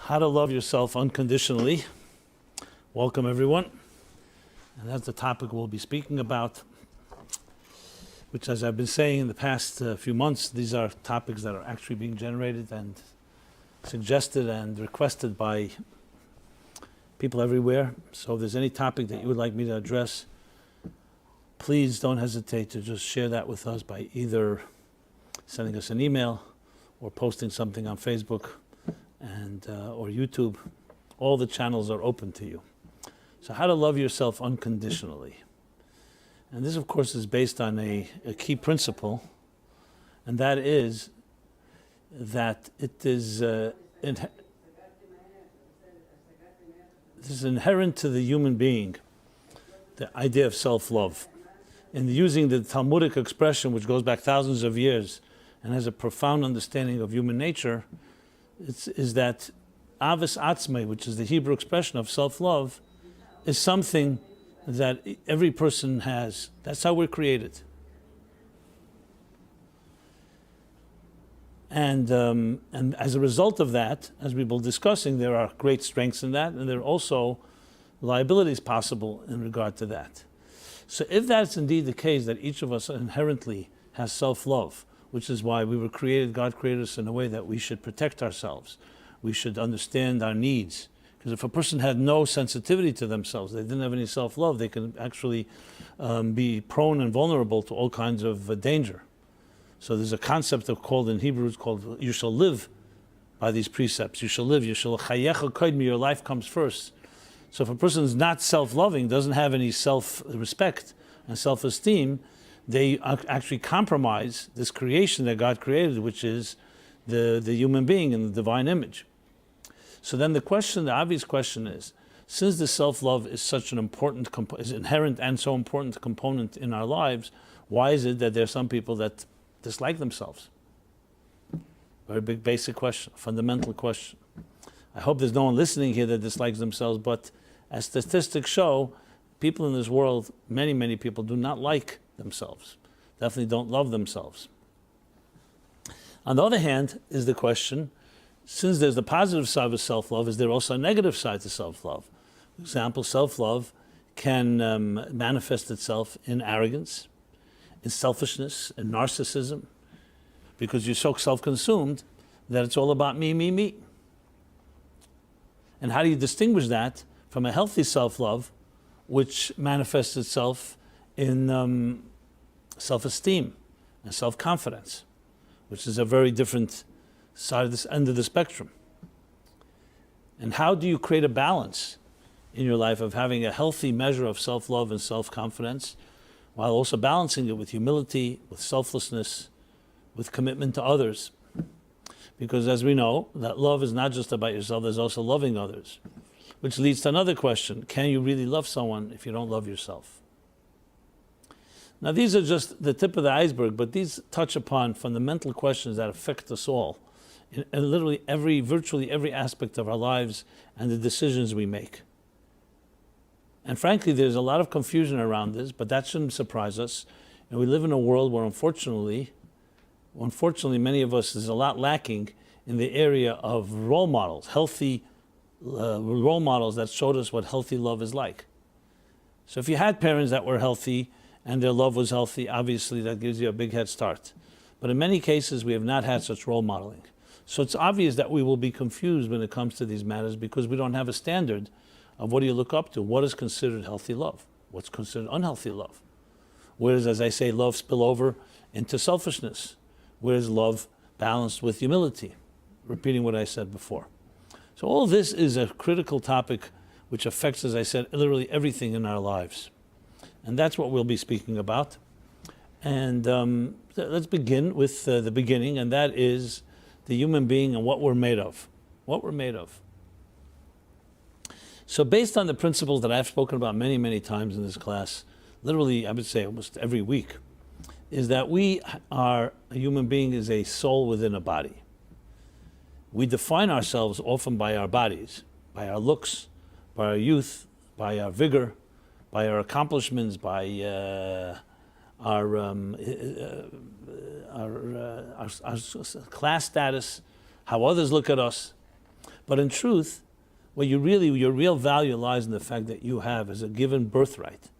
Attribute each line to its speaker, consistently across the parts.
Speaker 1: How to love yourself unconditionally. Welcome, everyone. And that's the topic we'll be speaking about, which, as I've been saying in the past few months, these are topics that are actually being generated and suggested and requested by people everywhere. So if there's any topic that you would like me to address, please don't hesitate to just share that with us by either sending us an email or posting something on Facebook and or YouTube. All the channels are open to you. So how to love yourself unconditionally. And this, of course, is based on a key principle, and that is that it is inherent to the human being, the idea of self-love. In using the Talmudic expression, which goes back thousands of years and has a profound understanding of human nature, is that avos atzmai, which is the Hebrew expression of self-love, is something that every person has. That's how we're created. And as a result of that, as we were discussing, there are great strengths in that, and there are also liabilities possible in regard to that. So if that's indeed the case, that each of us inherently has self-love, which is why we were created, God created us in a way that we should protect ourselves. We should understand our needs. Because if a person had no sensitivity to themselves, they didn't have any self-love, they can actually be prone and vulnerable to all kinds of danger. So there's a concept called in Hebrew, it's called, you shall live by these precepts. You shall live, you shall chayecha kodmi, your life comes first. So if a person is not self-loving, doesn't have any self-respect and self-esteem, they actually compromise this creation that God created, which is the human being in the divine image. So then the obvious question is, since the self-love is such an important, is inherent and so important component in our lives, why is it that there are some people that dislike themselves? Very big, basic question, fundamental question. I hope there's no one listening here that dislikes themselves, but as statistics show, people in this world, many, many people do not like themselves, definitely don't love themselves. On the other hand, is the question, since there's the positive side of self-love, is there also a negative side to self-love? For example, self-love can manifest itself in arrogance, in selfishness, in narcissism, because you're so self-consumed that it's all about me, me, me. And how do you distinguish that from a healthy self-love, which manifests itself in self-esteem and self-confidence, which is a very different side of this end of the spectrum? And how do you create a balance in your life of having a healthy measure of self-love and self-confidence, while also balancing it with humility, with selflessness, with commitment to others? Because as we know, that love is not just about yourself, there's also loving others. Which leads to another question, can you really love someone if you don't love yourself? Now these are just the tip of the iceberg, but these touch upon fundamental questions that affect us all in literally virtually every aspect of our lives and the decisions we make. And frankly, there's a lot of confusion around this, but that shouldn't surprise us. And we live in a world where unfortunately many of us, there's a lot lacking in the area of role models, healthy role models that showed us what healthy love is like. So if you had parents that were healthy and their love was healthy, obviously that gives you a big head start. But in many cases, we have not had such role modeling. So it's obvious that we will be confused when it comes to these matters because we don't have a standard of what do you look up to? What is considered healthy love? What's considered unhealthy love? Where does, as I say, love spill over into selfishness? Where is love balanced with humility? Repeating what I said before. So all this is a critical topic which affects, as I said, literally everything in our lives. And that's what we'll be speaking about. And let's begin with the beginning, and that is the human being and what we're made of. What we're made of. So based on the principles that I've spoken about many, many times in this class, literally I would say almost every week, is that a human being is a soul within a body. We define ourselves often by our bodies, by our looks, by our youth, by our vigor, by our accomplishments, by our class status, how others look at us. But in truth, your real value lies in the fact that you have as a given birthright.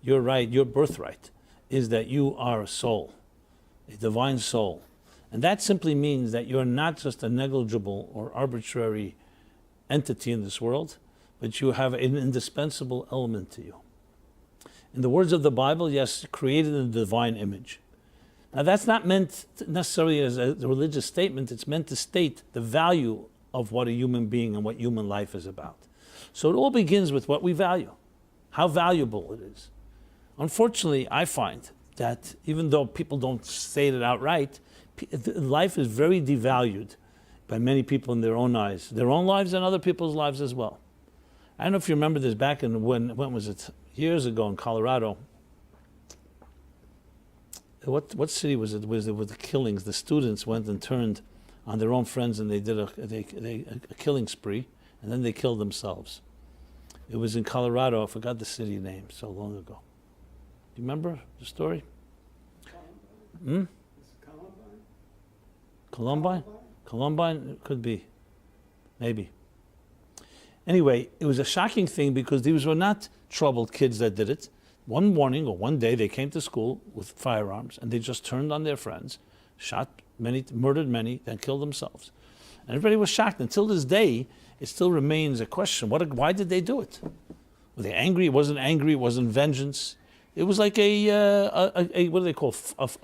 Speaker 1: Your birthright is that you are a soul, a divine soul. And that simply means that you're not just a negligible or arbitrary entity in this world, but you have an indispensable element to you. In the words of the Bible, yes, created in the divine image. Now that's not meant necessarily as a religious statement, it's meant to state the value of what a human being and what human life is about. So it all begins with what we value, how valuable it is. Unfortunately, I find that even though people don't say it outright, life is very devalued by many people in their own eyes, their own lives and other people's lives as well. I don't know if you remember this back in, when was it? Years ago in Colorado. What city was it? Was it with the killings? The students went and turned on their own friends and they did a killing spree, and then they killed themselves. It was in Colorado. I forgot the city name so long ago. Do you remember the story? Columbine? Columbine? Columbine? It could be. Maybe. Anyway, it was a shocking thing because these were not troubled kids that did it. One morning or one day they came to school with firearms and they just turned on their friends, shot many, murdered many, then killed themselves. And everybody was shocked. Until this day, it still remains a question. Why did they do it? Were they angry? It wasn't angry. It wasn't vengeance. It was like a what do they call? What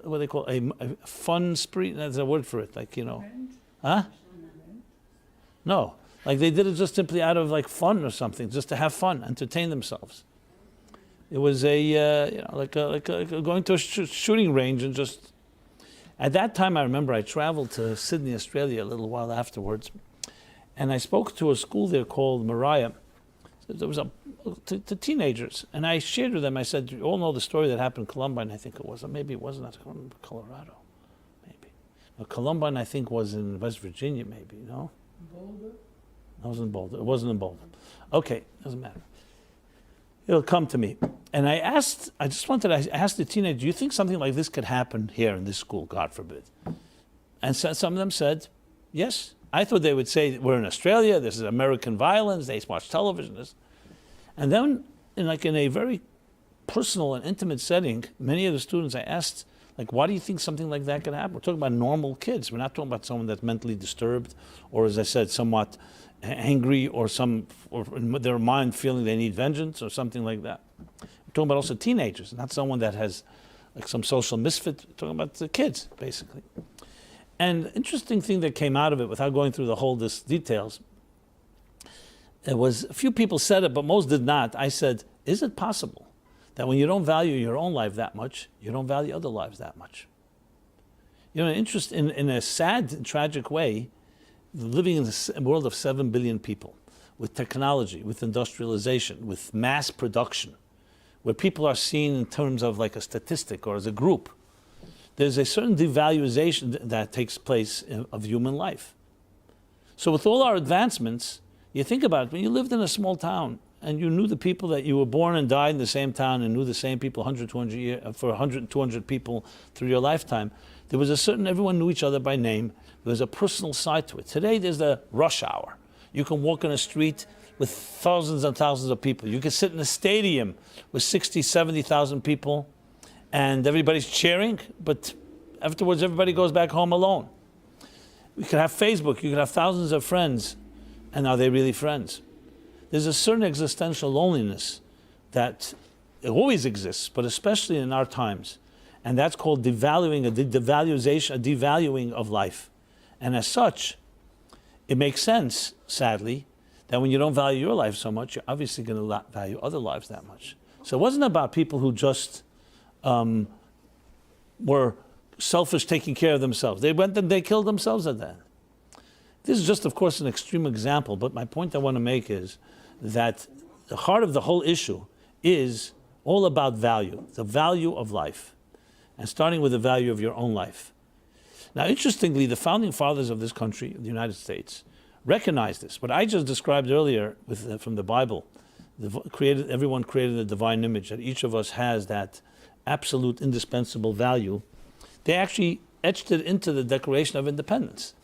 Speaker 1: do they call a fun spree? That's a word for it. Like, huh? No, like they did it just simply out of like fun or something, just to have fun, entertain themselves. It was like going to a shooting range and just. At that time, I remember I traveled to Sydney, Australia, a little while afterwards, and I spoke to a school there called Mariah. There was to teenagers, and I shared with them. I said, "You all know the story that happened in Columbine. I think it was, or maybe it wasn't. I can't remember, Colorado, maybe. No, Columbine, I think, was in West Virginia, maybe. No, Boulder. That was in Boulder. It wasn't in Boulder. Okay, doesn't matter. It'll come to me." And I asked the teenager, "Do you think something like this could happen here in this school? God forbid." And so, some of them said, "Yes." I thought they would say, "We're in Australia, this is American violence, they watch television." And then, in a very personal and intimate setting, many of the students I asked, like, "Why do you think something like that could happen?" We're talking about normal kids. We're not talking about someone that's mentally disturbed, or as I said, somewhat angry, or in their mind feeling they need vengeance, or something like that. We're talking about also teenagers, not someone that has like some social misfit. We're talking about the kids, basically. And interesting thing that came out of it, without going through the whole details, it was a few people said it, but most did not. I said, is it possible that when you don't value your own life that much, you don't value other lives that much? In a sad and tragic way, living in a world of 7 billion people, with technology, with industrialization, with mass production, where people are seen in terms of like a statistic or as a group, there's a certain devaluation that takes place of human life. So with all our advancements, you think about it, when you lived in a small town and you knew the people that you were born and died in the same town and knew the same people 100, 200 years, for 100, 200 people through your lifetime, there was everyone knew each other by name. There was a personal side to it. Today there's the rush hour. You can walk in a street with thousands and thousands of people. You can sit in a stadium with 60, 70,000 people, and everybody's cheering, but afterwards everybody goes back home alone. You can have Facebook, you can have thousands of friends, and are they really friends? There's a certain existential loneliness that always exists, but especially in our times, and that's called devaluing of life. And as such, it makes sense, sadly, that when you don't value your life so much, you're obviously going to value other lives that much. So it wasn't about people who just were selfish, taking care of themselves. They went and they killed themselves at that. This is just, of course, an extreme example, but my point I want to make is that the heart of the whole issue is all about value, the value of life, and starting with the value of your own life. Now, interestingly, the founding fathers of this country, the United States, recognized this. What I just described earlier from the Bible, everyone created a divine image, that each of us has that absolute indispensable value. They actually etched it into the Declaration of Independence.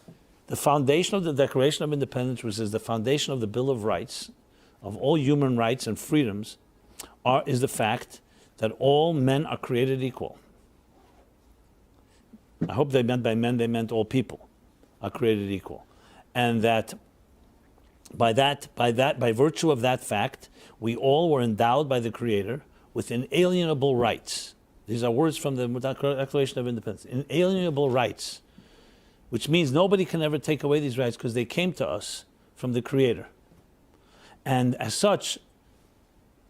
Speaker 1: The foundation of the Declaration of Independence, which is the foundation of the Bill of Rights, of all human rights and freedoms, is the fact that all men are created equal. I hope they meant by men, they meant all people are created equal. And that by virtue of that fact, we all were endowed by the Creator with inalienable rights. These are words from the Declaration of Independence. Inalienable rights, which means nobody can ever take away these rights because they came to us from the Creator. And as such,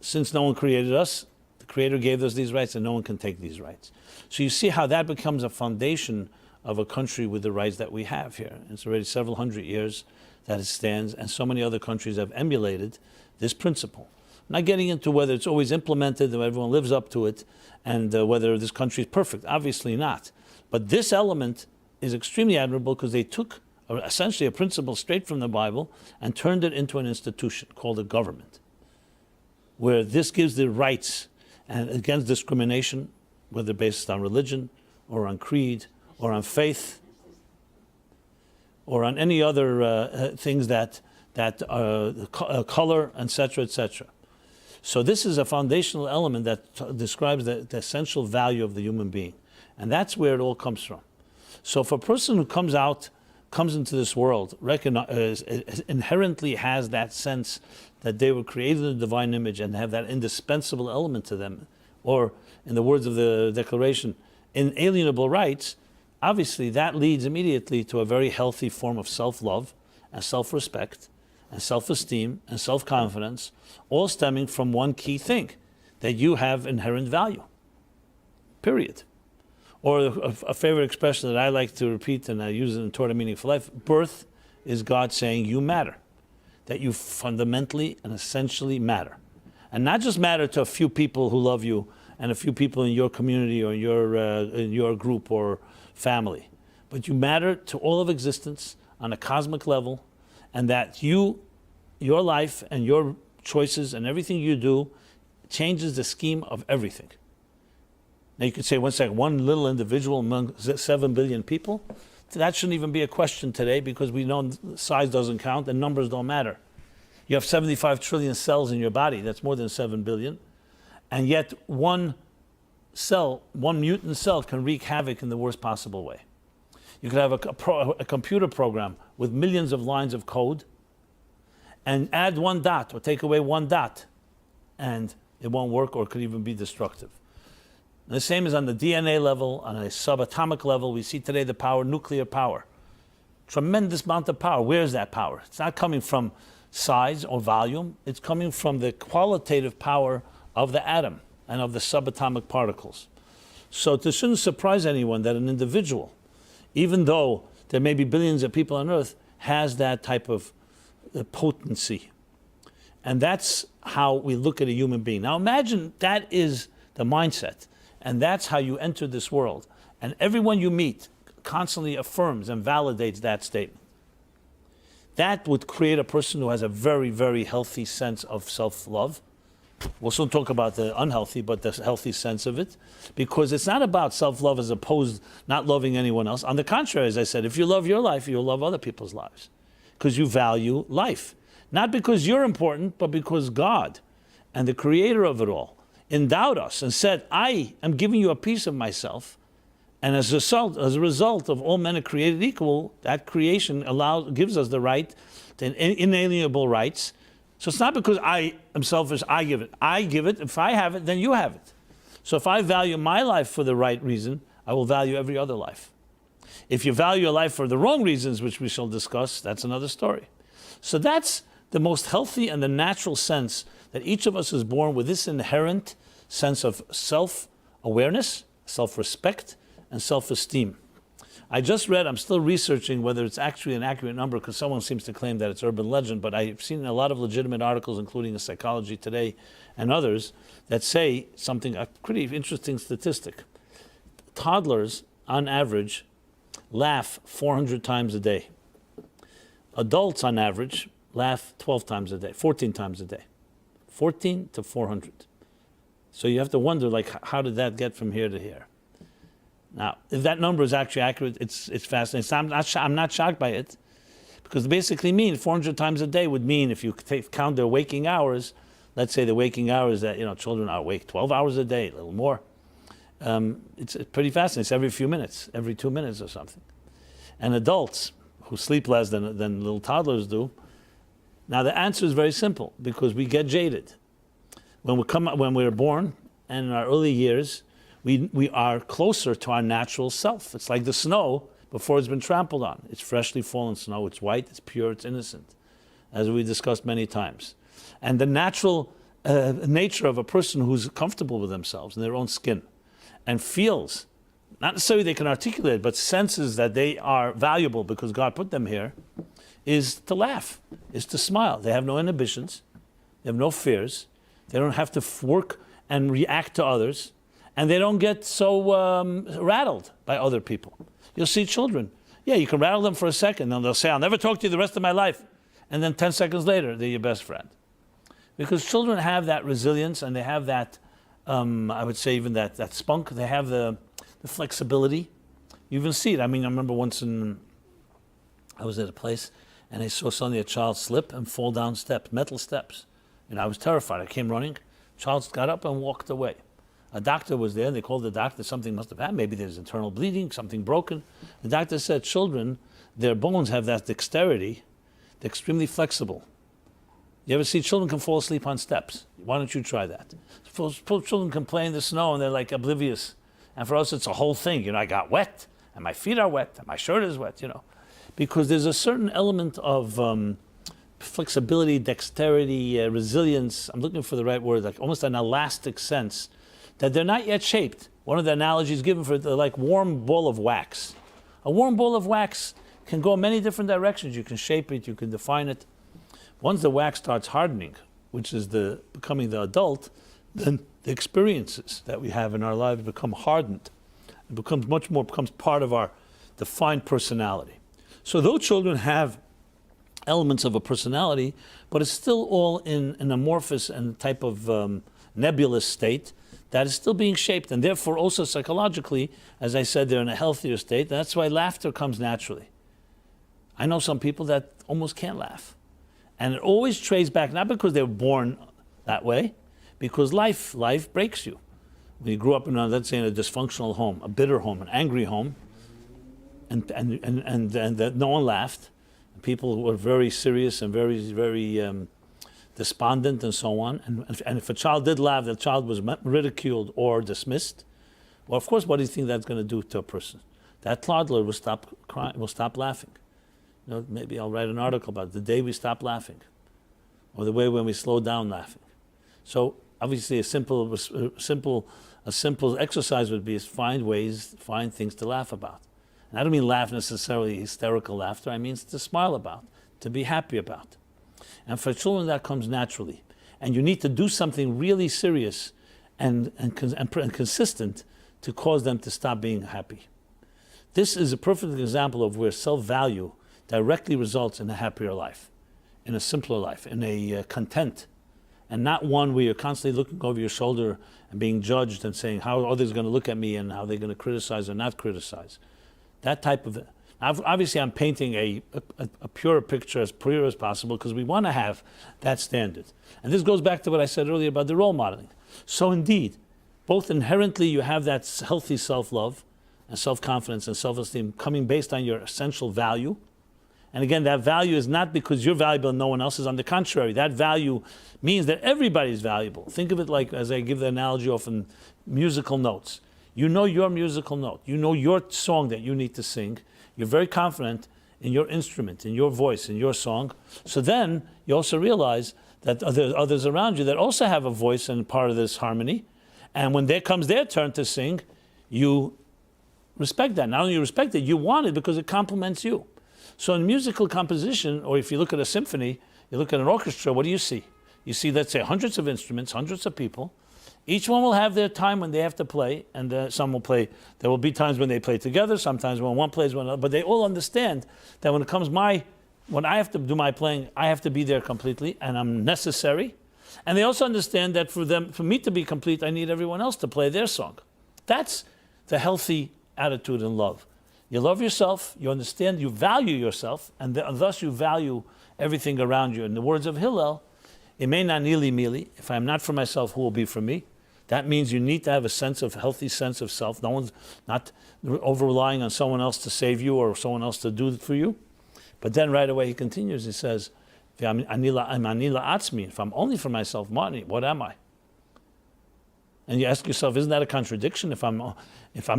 Speaker 1: since no one created us, the Creator gave us these rights and no one can take these rights. So you see how that becomes a foundation of a country with the rights that we have here. It's already several hundred years that it stands, and so many other countries have emulated this principle. I'm not getting into whether it's always implemented and everyone lives up to it, and whether this country is perfect. Obviously not. But this element is extremely admirable because they took essentially a principle straight from the Bible and turned it into an institution called a government, where this gives the rights and against discrimination, whether based on religion or on creed or on faith or on any other things that color, etc., etc. So this is a foundational element that describes the essential value of the human being. And that's where it all comes from. So for a person who comes into this world, inherently has that sense that they were created in the divine image and have that indispensable element to them, or in the words of the Declaration, inalienable rights, obviously that leads immediately to a very healthy form of self-love and self-respect and self-esteem and self-confidence, all stemming from one key thing, that you have inherent value, period. Or a favorite expression that I like to repeat, and I use it in Torah Meaning for Life, birth is God saying you matter, that you fundamentally and essentially matter. And not just matter to a few people who love you and a few people in your community or in your group or family, but you matter to all of existence on a cosmic level, and that your life and your choices and everything you do changes the scheme of everything. Now you could say, one little individual among 7 billion people, that shouldn't even be a question today because we know size doesn't count and numbers don't matter. You have 75 trillion cells in your body, that's more than 7 billion, and yet one mutant cell can wreak havoc in the worst possible way. You could have a computer program with millions of lines of code and add one dot or take away one dot, and it won't work or could even be destructive. And the same is on the DNA level, on a subatomic level. We see today the power, nuclear power. Tremendous amount of power. Where is that power? It's not coming from size or volume. It's coming from the qualitative power of the atom and of the subatomic particles. So it shouldn't surprise anyone that an individual, even though there may be billions of people on Earth, has that type of potency. And that's how we look at a human being. Now imagine that is the mindset, and that's how you enter this world. And everyone you meet constantly affirms and validates that statement. That would create a person who has a very, very healthy sense of self-love. We'll soon talk about the unhealthy, but the healthy sense of it. Because it's not about self-love as opposed not loving anyone else. On the contrary, as I said, if you love your life, you'll love other people's lives. Because you value life. Not because you're important, but because God and the creator of it all endowed us and said, I am giving you a piece of myself. And as a result of all men are created equal, that creation gives us the right to inalienable rights. So it's not because I am selfish, I give it. I give it. If I have it, then you have it. So if I value my life for the right reason, I will value every other life. If you value your life for the wrong reasons, which we shall discuss, that's another story. So that's the most healthy and the natural sense that each of us is born with, this inherent sense of self-awareness, self-respect, and self-esteem. I just read, I'm still researching whether it's actually an accurate number because someone seems to claim that it's urban legend, but I've seen a lot of legitimate articles, including in Psychology Today and others, that say something, a pretty interesting statistic. Toddlers, on average, laugh 400 times a day. Adults, on average, laugh 12 times a day, 14 times a day. 14 to 400. So you have to wonder, how did that get from here to here? Now, if that number is actually accurate, it's fascinating. I'm not shocked by it Because basically 400 times a day would mean, if you count their waking hours, let's say the waking hours that, children are awake 12 hours a day, a little more. It's pretty fascinating. It's every few minutes, every 2 minutes or something. And adults who sleep less than little toddlers do. Now the answer is very simple, because we get jaded. When we're born and in our early years, we are closer to our natural self. It's like the snow before it's been trampled on. It's freshly fallen snow, it's white, it's pure, it's innocent, as we discussed many times. And the natural nature of a person who's comfortable with themselves in their own skin and feels, not necessarily they can articulate, but senses that they are valuable because God put them here, is to laugh, is to smile. They have no inhibitions, they have no fears, they don't have to work and react to others, and they don't get so rattled by other people. You'll see children, you can rattle them for a second, and they'll say, I'll never talk to you the rest of my life. And then 10 seconds later, they're your best friend. Because children have that resilience, and they have that, I would say even that spunk, they have the flexibility. You even see it. I remember once I was at a place, and I saw suddenly a child slip and fall down steps, metal steps. And I was terrified. I came running. Child got up and walked away. A doctor was there. They called the doctor. Something must have happened. Maybe there's internal bleeding, something broken. The doctor said, children, their bones have that dexterity. They're extremely flexible. You ever see children can fall asleep on steps? Why don't you try that? Children can play in the snow and they're like oblivious. And for us, it's a whole thing. I got wet, and my feet are wet, and my shirt is wet, Because there's a certain element of flexibility, dexterity, resilience. I'm looking for the right word, like almost an elastic sense, that they're not yet shaped. One of the analogies given for the like warm ball of wax. A warm ball of wax can go in many different directions. You can shape it, you can define it. Once the wax starts hardening, which is becoming the adult, then the experiences that we have in our lives become hardened. It becomes part of our defined personality. So though children have elements of a personality, but it's still all in an amorphous and type of nebulous state that is still being shaped, and therefore also psychologically, as I said, they're in a healthier state. That's why laughter comes naturally. I know some people that almost can't laugh. And it always traces back, not because they were born that way, because life breaks you. When you grew up in, let's say, in a dysfunctional home, a bitter home, an angry home, and that no one laughed, people were very serious and very despondent and so on. And if a child did laugh, the child was ridiculed or dismissed. Well, of course, what do you think that's going to do to a person? That toddler will stop crying, will stop laughing. Maybe I'll write an article about the day we stop laughing, or the way when we slow down laughing. So obviously, a simple exercise would be find things to laugh about. And I don't mean laugh necessarily hysterical laughter. I mean to smile about, to be happy about. And for children, that comes naturally. And you need to do something really serious and consistent to cause them to stop being happy. This is a perfect example of where self-value directly results in a happier life, in a simpler life, in a content, and not one where you're constantly looking over your shoulder and being judged and saying how are others going to look at me and how they're going to criticize or not criticize. That type of, obviously I'm painting a pure picture, as pure as possible, because we want to have that standard. And this goes back to what I said earlier about the role modeling. So indeed, both inherently you have that healthy self-love and self-confidence and self-esteem coming based on your essential value. And again, that value is not because you're valuable and no one else is. On the contrary, that value means that everybody's valuable. Think of it like, as I give the analogy often, musical notes. You know your musical note. You know your song that you need to sing. You're very confident in your instrument, in your voice, in your song. So then you also realize that there are others around you that also have a voice and part of this harmony. And when there comes their turn to sing, you respect that. Not only you respect it, you want it because it complements you. So in musical composition, or if you look at a symphony, you look at an orchestra, what do you see? You see, let's say, hundreds of instruments, hundreds of people. Each one will have their time when they have to play, and some will play. There will be times when they play together, sometimes when one plays one another, but they all understand that when it comes when I have to do my playing, I have to be there completely, and I'm necessary. And they also understand that for me to be complete, I need everyone else to play their song. That's the healthy attitude in love. You love yourself, you understand, you value yourself, and thus you value everything around you. In the words of Hillel, Imena nili mili, if I am not for myself, who will be for me? That means you need to have a healthy sense of self. No one's not over-relying on someone else to save you or someone else to do it for you. But then right away he continues, he says, if I'm only for myself, what am I? And you ask yourself, isn't that a contradiction? If I'm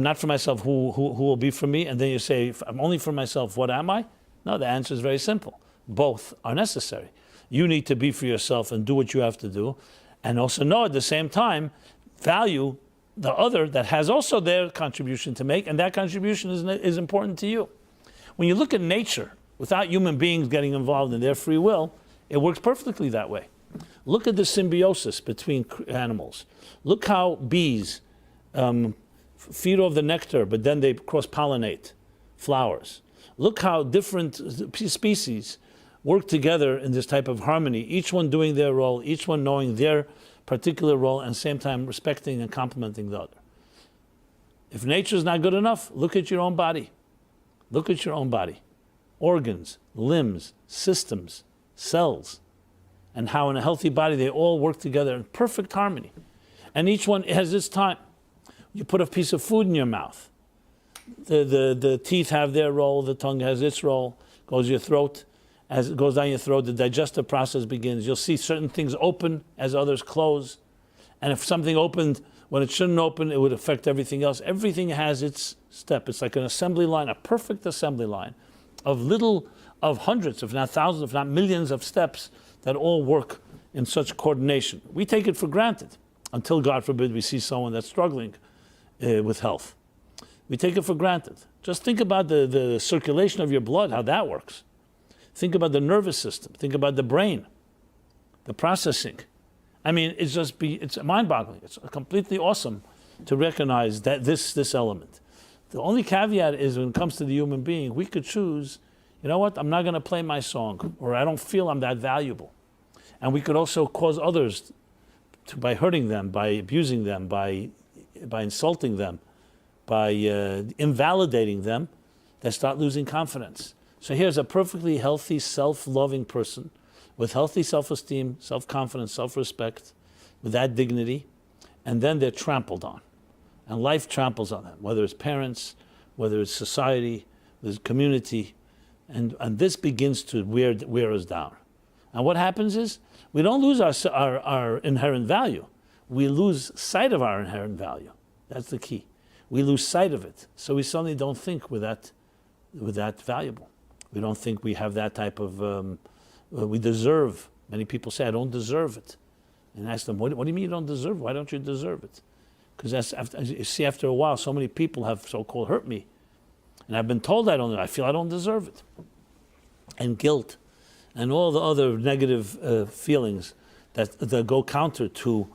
Speaker 1: not for myself, who will be for me? And then you say, if I'm only for myself, what am I? No, the answer is very simple. Both are necessary. You need to be for yourself and do what you have to do, and also know at the same time, value the other that has also their contribution to make, and that contribution is important to you. When you look at nature, without human beings getting involved in their free will, it works perfectly that way. Look at the symbiosis between animals. Look how bees feed off the nectar, but then they cross-pollinate flowers. Look how different species work together in this type of harmony, each one doing their role, each one knowing their particular role, and at the same time respecting and complementing the other. If nature is not good enough, look at your own body. Look at your own body. Organs, limbs, systems, cells, and how in a healthy body they all work together in perfect harmony. And each one has its time. You put a piece of food in your mouth. The teeth have their role, the tongue has its role, goes your throat. As it goes down your throat, the digestive process begins. You'll see certain things open as others close. And if something opened when it shouldn't open, it would affect everything else. Everything has its step. It's like an assembly line, a perfect assembly line of hundreds, if not thousands, if not millions of steps that all work in such coordination. We take it for granted until, God forbid, we see someone that's struggling with health. We take it for granted. Just think about the circulation of your blood, how that works. Think about the nervous system. Think about the brain, the processing. I mean, it's mind-boggling. It's completely awesome to recognize that this element. The only caveat is when it comes to the human being, we could choose, you know what, I'm not going to play my song, or I don't feel I'm that valuable. And we could also cause others by hurting them, by abusing them, by insulting them, by invalidating them, they start losing confidence. So here's a perfectly healthy, self-loving person with healthy self-esteem, self-confidence, self-respect, with that dignity, and then they're trampled on. And life tramples on them, whether it's parents, whether it's society, whether it's community, and this begins to wear us down. And what happens is, we don't lose our inherent value. We lose sight of our inherent value. That's the key. We lose sight of it. So we suddenly don't think we're that valuable. We don't think we have that type of, we deserve. Many people say, I don't deserve it. And I ask them, what do you mean you don't deserve it? Why don't you deserve it? Because you see, after a while, so many people have so-called hurt me. And I've been told I feel I don't deserve it. And guilt and all the other negative feelings that go counter to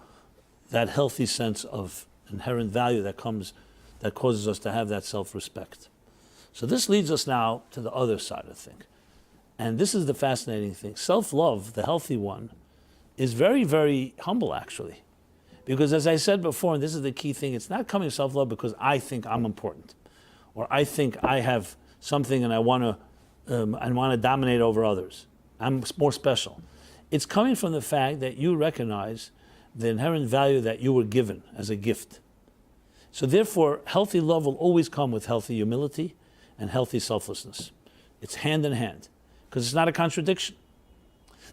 Speaker 1: that healthy sense of inherent value that causes us to have that self-respect. So this leads us now to the other side of the thing. And this is the fascinating thing. Self-love, the healthy one, is very, very humble, actually. Because as I said before, and this is the key thing, it's not coming self-love because I think I'm important, or I think I have something and I want to dominate over others. I'm more special. It's coming from the fact that you recognize the inherent value that you were given as a gift. So therefore, healthy love will always come with healthy humility and healthy selflessness. It's hand in hand, because it's not a contradiction.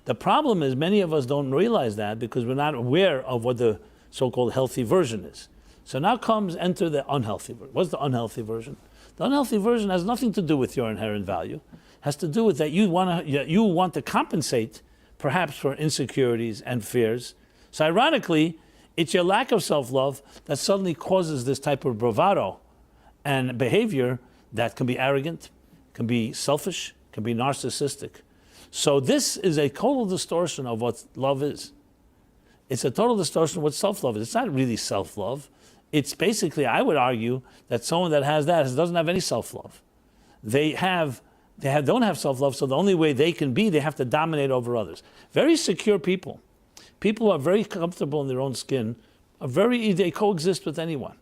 Speaker 1: The problem is many of us don't realize that because we're not aware of what the so-called healthy version is. So now enter the unhealthy version. What's the unhealthy version? The unhealthy version has nothing to do with your inherent value. It has to do with that you want to compensate perhaps for insecurities and fears. So ironically, it's your lack of self-love that suddenly causes this type of bravado and behavior that can be arrogant, can be selfish, can be narcissistic. So this is a total distortion of what love is. It's a total distortion of what self-love is. It's not really self-love. It's basically, I would argue, that someone that has that doesn't have any self-love. They don't have self-love, so the only way they can be, they have to dominate over others. Very secure people who are very comfortable in their own skin, they coexist with anyone.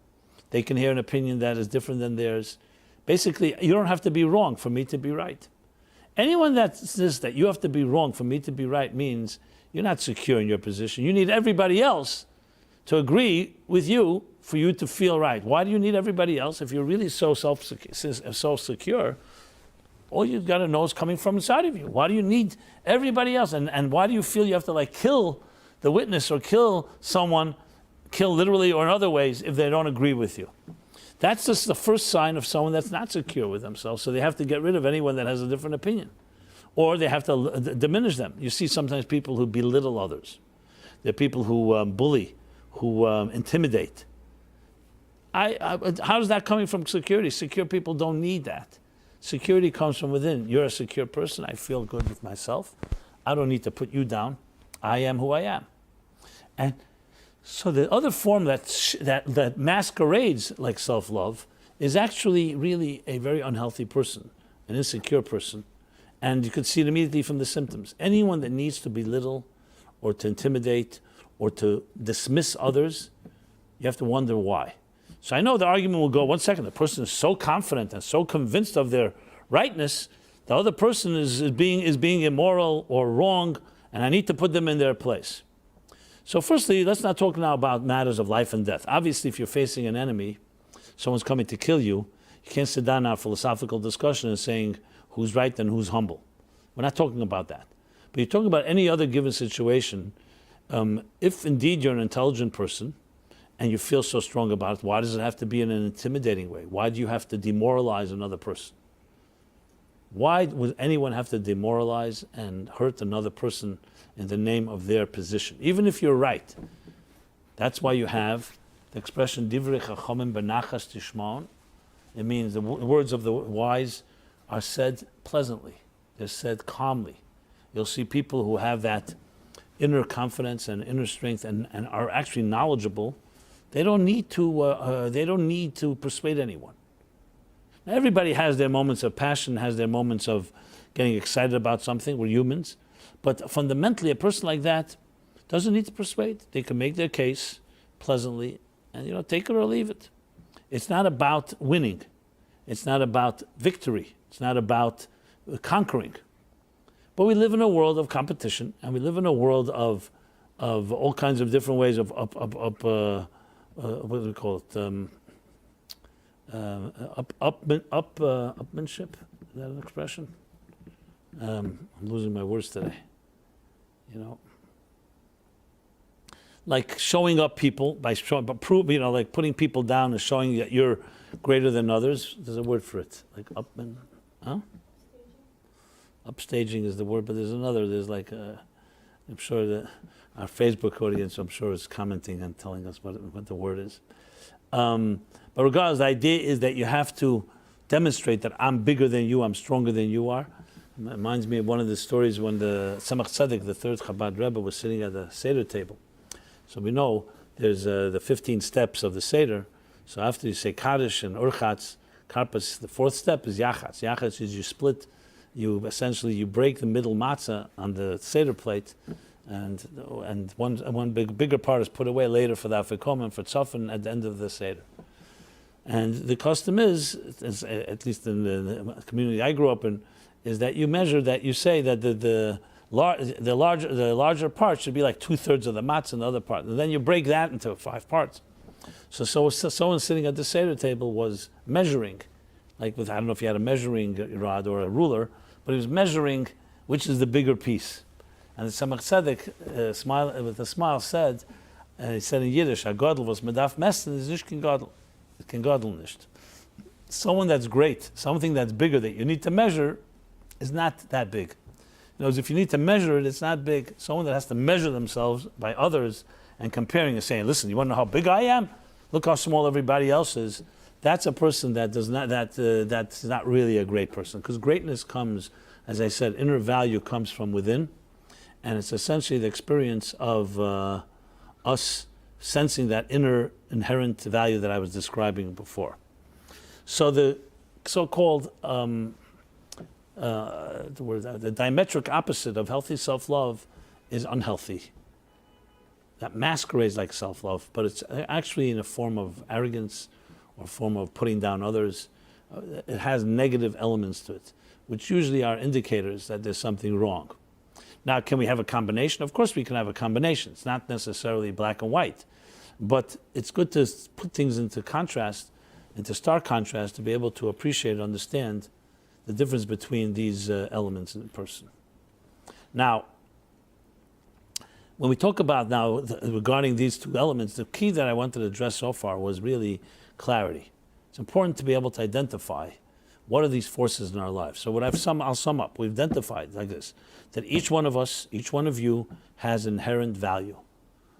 Speaker 1: They can hear an opinion that is different than theirs. Basically, you don't have to be wrong for me to be right. Anyone that says that you have to be wrong for me to be right means you're not secure in your position. You need everybody else to agree with you for you to feel right. Why do you need everybody else? If you're really so secure, all you've got to know is coming from inside of you. Why do you need everybody else? And why do you feel you have to kill the witness or kill someone, kill literally or in other ways, if they don't agree with you? That's just the first sign of someone that's not secure with themselves. So they have to get rid of anyone that has a different opinion. Or they have to diminish them. You see sometimes people who belittle others. There are people who bully, who intimidate. How is that coming from security? Secure people don't need that. Security comes from within. You're a secure person. I feel good with myself. I don't need to put you down. I am who I am. And so the other form that masquerades like self-love is actually really a very unhealthy person, an insecure person. And you can see it immediately from the symptoms. Anyone that needs to belittle or to intimidate or to dismiss others, you have to wonder why. So I know the argument will go, one second, the person is so confident and so convinced of their rightness, the other person is being immoral or wrong, and I need to put them in their place. So firstly, let's not talk now about matters of life and death. Obviously, if you're facing an enemy, someone's coming to kill you, you can't sit down now philosophical discussion and saying who's right and who's humble. We're not talking about that. But you're talking about any other given situation. If indeed you're an intelligent person and you feel so strong about it, why does it have to be in an intimidating way? Why do you have to demoralize another person? Why would anyone have to demoralize and hurt another person in the name of their position? Even if you're right. That's why you have the expression, Divrei Chachamim benachas tishmaon. It means the words of the wise are said pleasantly. They're said calmly. You'll see people who have that inner confidence and inner strength and are actually knowledgeable. They don't need to persuade anyone. Now, everybody has their moments of passion, has their moments of getting excited about something. We're humans. But fundamentally, a person like that doesn't need to persuade. They can make their case pleasantly and, take it or leave it. It's not about winning. It's not about victory. It's not about conquering. But we live in a world of competition, and we live in a world of all kinds of different ways of what do we call it? Upmanship. Is that an expression? I'm losing my words today. Like showing up people by like putting people down and showing that you're greater than others. There's a word for it, like upstaging is the word, but there's another. There's I'm sure that our Facebook audience, I'm sure, is commenting and telling us what the word is. But regardless, the idea is that you have to demonstrate that I'm bigger than you, I'm stronger than you are. It reminds me of one of the stories when the Tzemach Tzedek, the third Chabad Rebbe, was sitting at the Seder table. So we know there's the 15 steps of the Seder. So after you say Kaddish and Urchatz, Karpas, the fourth step is Yachatz. Yachatz is you split, you break the middle matzah on the Seder plate, and one bigger part is put away later for the Afikomen, for Tzofan at the end of the Seder. And the custom is, at least in the community I grew up in, is that you measure that, you say that the larger part should be like 2/3 of the matzah and the other part. And then you break that into 5 parts. So someone sitting at the Seder table was measuring, like I don't know if he had a measuring rod or a ruler, but he was measuring which is the bigger piece. And the Tzemach Tzedek, with a smile, said, he said in Yiddish, "A Godel was medaf messen is nicht kein Godel. It can Godel nicht." Someone that's great, something that's bigger that you need to measure, is not that big. In other words, if you need to measure it, it's not big. Someone that has to measure themselves by others and comparing and saying, "Listen, you want to know how big I am? Look how small everybody else is." That's a person that does not. That's not really a great person, because greatness comes, as I said, inner value comes from within, and it's essentially the experience of us sensing that inner inherent value that I was describing before. So the so-called the diametric opposite of healthy self-love is unhealthy. That masquerades like self-love, but it's actually in a form of arrogance or a form of putting down others, it has negative elements to it, which usually are indicators that there's something wrong. Now, can we have a combination? Of course we can have a combination. It's not necessarily black and white. But it's good to put things into contrast, into stark contrast, to be able to appreciate and understand the difference between these elements in a person. Now, when we talk about now regarding these two elements, the key that I wanted to address so far was really clarity. It's important to be able to identify what are these forces in our lives. So I'll sum up. We've identified like this, that each one of us, each one of you has inherent value,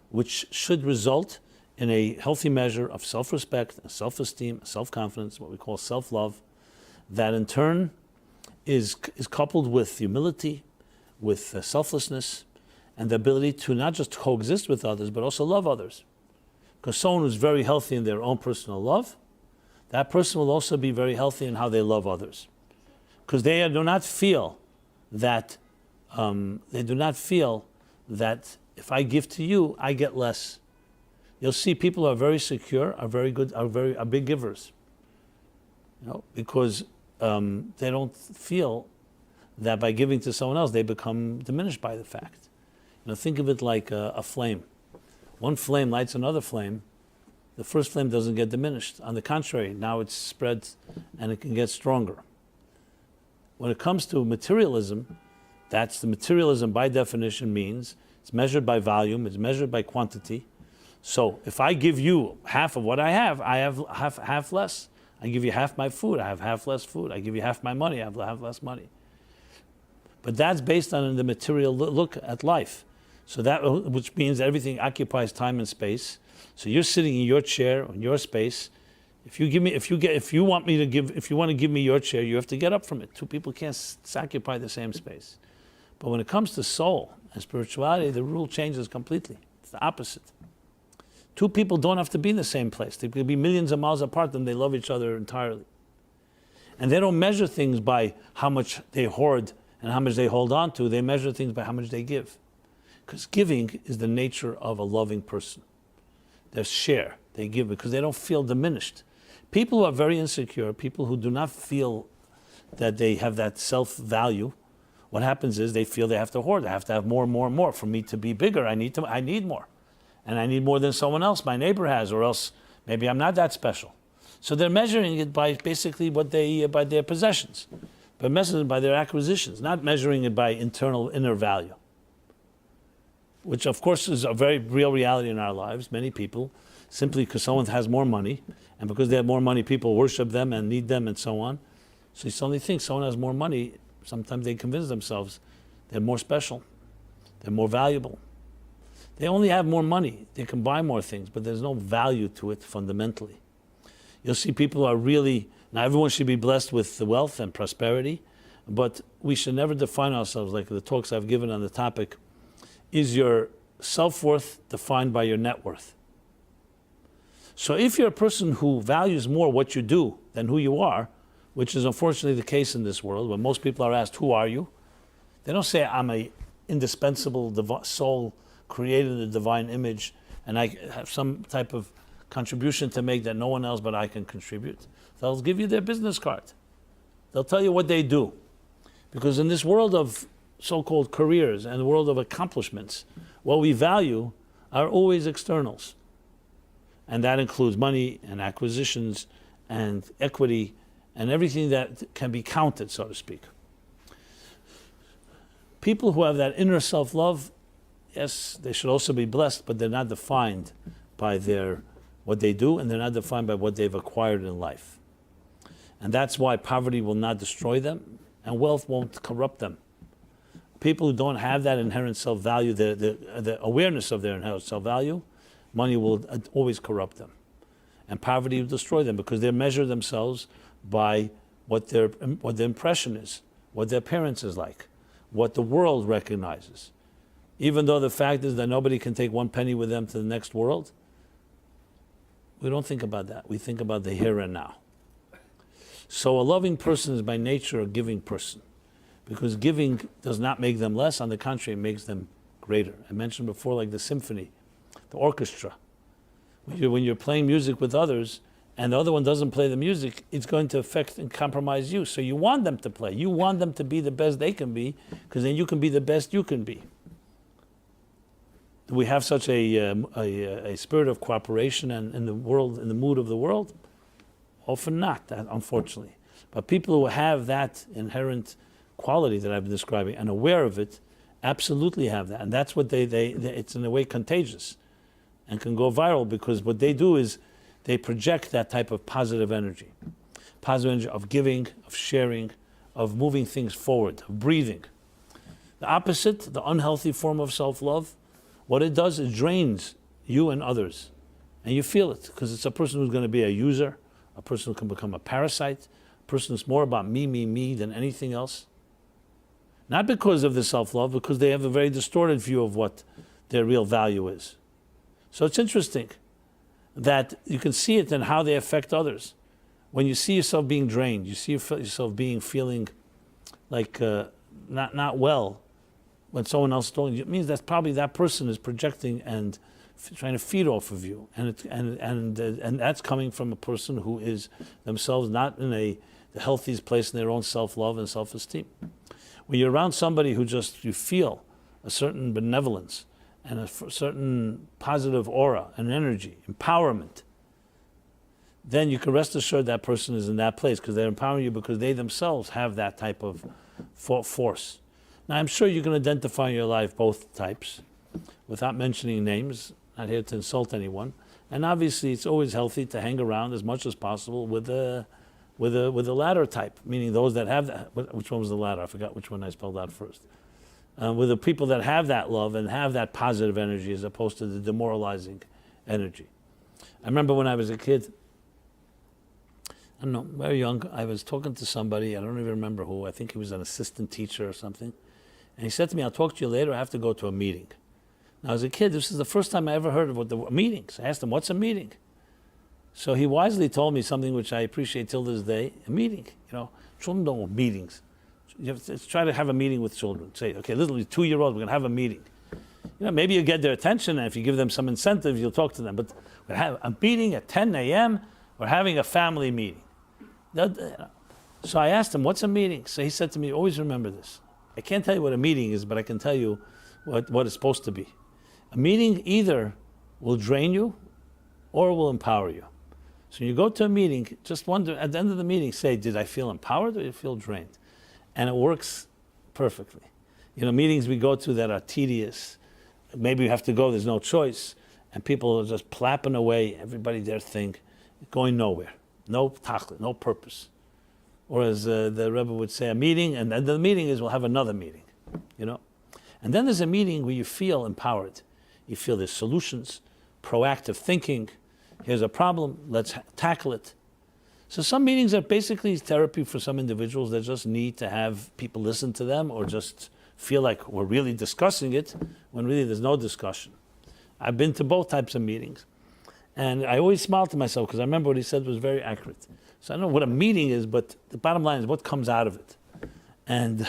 Speaker 1: which should result in a healthy measure of self-respect, self-esteem, self-confidence, what we call self-love, that in turn is coupled with humility, with selflessness, and the ability to not just coexist with others, but also love others. Because someone who's very healthy in their own personal love, that person will also be very healthy in how they love others. Because they do not feel that if I give to you, I get less. You'll see people who are very secure, are very good, are big givers. Because they don't feel that by giving to someone else, they become diminished by the fact. Think of it like a flame. One flame lights another flame. The first flame doesn't get diminished. On the contrary, now it's spread and it can get stronger. When it comes to materialism, that's the materialism by definition means it's measured by volume, it's measured by quantity. So if I give you half of what I have half less. I give you half my food, I have half less food. I give you half my money, I have half less money. But that's based on the material look at life. So that, which means everything occupies time and space. So you're sitting in your chair, in your space. If you want to give me your chair, you have to get up from it. Two people can't occupy the same space. But when it comes to soul and spirituality, the rule changes completely. It's the opposite. Two people don't have to be in the same place. They could be millions of miles apart and they love each other entirely. And they don't measure things by how much they hoard and how much they hold on to. They measure things by how much they give. Because giving is the nature of a loving person. They share, they give because they don't feel diminished. People who are very insecure, people who do not feel that they have that self-value, what happens is they feel they have to hoard. I have to have more and more and more. For me to be bigger, I need more. And I need more than someone else, my neighbor has, or else maybe I'm not that special. So they're measuring it by basically by their possessions, but measuring it by their acquisitions, not measuring it by inner value. Which of course is a very real reality in our lives. Many people, simply because someone has more money, and because they have more money, people worship them and need them and so on. So you suddenly think someone has more money, sometimes they convince themselves they're more special, they're more valuable. They only have more money, they can buy more things, but there's no value to it fundamentally. You'll see people who are really, now everyone should be blessed with the wealth and prosperity, but we should never define ourselves like the talks I've given on the topic. Is your self-worth defined by your net worth? So if you're a person who values more what you do than who you are, which is unfortunately the case in this world, when most people are asked, who are you? They don't say, I'm an indispensable soul created in the divine image, and I have some type of contribution to make that no one else but I can contribute. They'll give you their business card. They'll tell you what they do. Because in this world of so-called careers and the world of accomplishments, what we value are always externals. And that includes money and acquisitions and equity and everything that can be counted, so to speak. People who have that inner self-love, yes, they should also be blessed, but they're not defined by what they do, and they're not defined by what they've acquired in life. And that's why poverty will not destroy them, and wealth won't corrupt them. People who don't have that inherent self-value, the awareness of their inherent self-value, money will always corrupt them. And poverty will destroy them because they measure themselves by what their impression is, what their appearance is like, what the world recognizes. Even though the fact is that nobody can take one penny with them to the next world, we don't think about that. We think about the here and now. So a loving person is by nature a giving person, because giving does not make them less. On the contrary, it makes them greater. I mentioned before, like the symphony, the orchestra. When you're playing music with others, and the other one doesn't play the music, it's going to affect and compromise you. So you want them to play. You want them to be the best they can be, because then you can be the best you can be. Do we have such a spirit of cooperation and in the world, in the mood of the world? Often not, unfortunately. But people who have that inherent quality that I've been describing and aware of it, absolutely have that. And that's what it's in a way contagious and can go viral, because what they do is they project that type of positive energy of giving, of sharing, of moving things forward, of breathing. The opposite, the unhealthy form of self-love, what it does, it drains you and others. And you feel it, because it's a person who's going to be a user, a person who can become a parasite, a person who's more about me than anything else. Not because of the self-love, because they have a very distorted view of what their real value is. So it's interesting that you can see it in how they affect others. When you see yourself being drained, you see yourself feeling like not well, when someone else is talking, it means that probably that person is projecting and trying to feed off of you, and that's coming from a person who is themselves not in the healthiest place in their own self-love and self-esteem. When you're around somebody who you feel a certain benevolence and a certain positive aura and energy, empowerment, then you can rest assured that person is in that place, because they're empowering you because they themselves have that type of force. Now, I'm sure you can identify in your life both types without mentioning names, not here to insult anyone. And obviously, it's always healthy to hang around as much as possible with the latter type, meaning those that have that. Which one was the latter? I forgot which one I spelled out first. With the people that have that love and have that positive energy, as opposed to the demoralizing energy. I remember when I was a kid, I don't know, very young, I was talking to somebody, I don't even remember who, I think he was an assistant teacher or something, and he said to me, I'll talk to you later, I have to go to a meeting. Now, as a kid, this is the first time I ever heard about the meetings. I asked him, what's a meeting? So he wisely told me something which I appreciate till this day, a meeting. Children don't want meetings. You have to try to have a meeting with children. Say, okay, literally 2-year-olds, we're going to have a meeting. Maybe you get their attention, and if you give them some incentive, you'll talk to them. But we're having a meeting at 10 a.m., we're having a family meeting. So I asked him, what's a meeting? So he said to me, always remember this. I can't tell you what a meeting is, but I can tell you what it's supposed to be. A meeting either will drain you or will empower you. So when you go to a meeting, just wonder, at the end of the meeting, say, did I feel empowered or did I feel drained? And it works perfectly. Meetings we go to that are tedious, maybe you have to go, there's no choice, and people are just plapping away, everybody their thing, going nowhere. No tachlit, no purpose. Or as the Rebbe would say, a meeting, and then the meeting is we'll have another meeting, And then there's a meeting where you feel empowered. You feel there's solutions, proactive thinking. Here's a problem, let's tackle it. So some meetings are basically therapy for some individuals that just need to have people listen to them, or just feel like we're really discussing it when really there's no discussion. I've been to both types of meetings. And I always smile to myself because I remember what he said was very accurate. So I don't know what a meeting is, but the bottom line is what comes out of it. And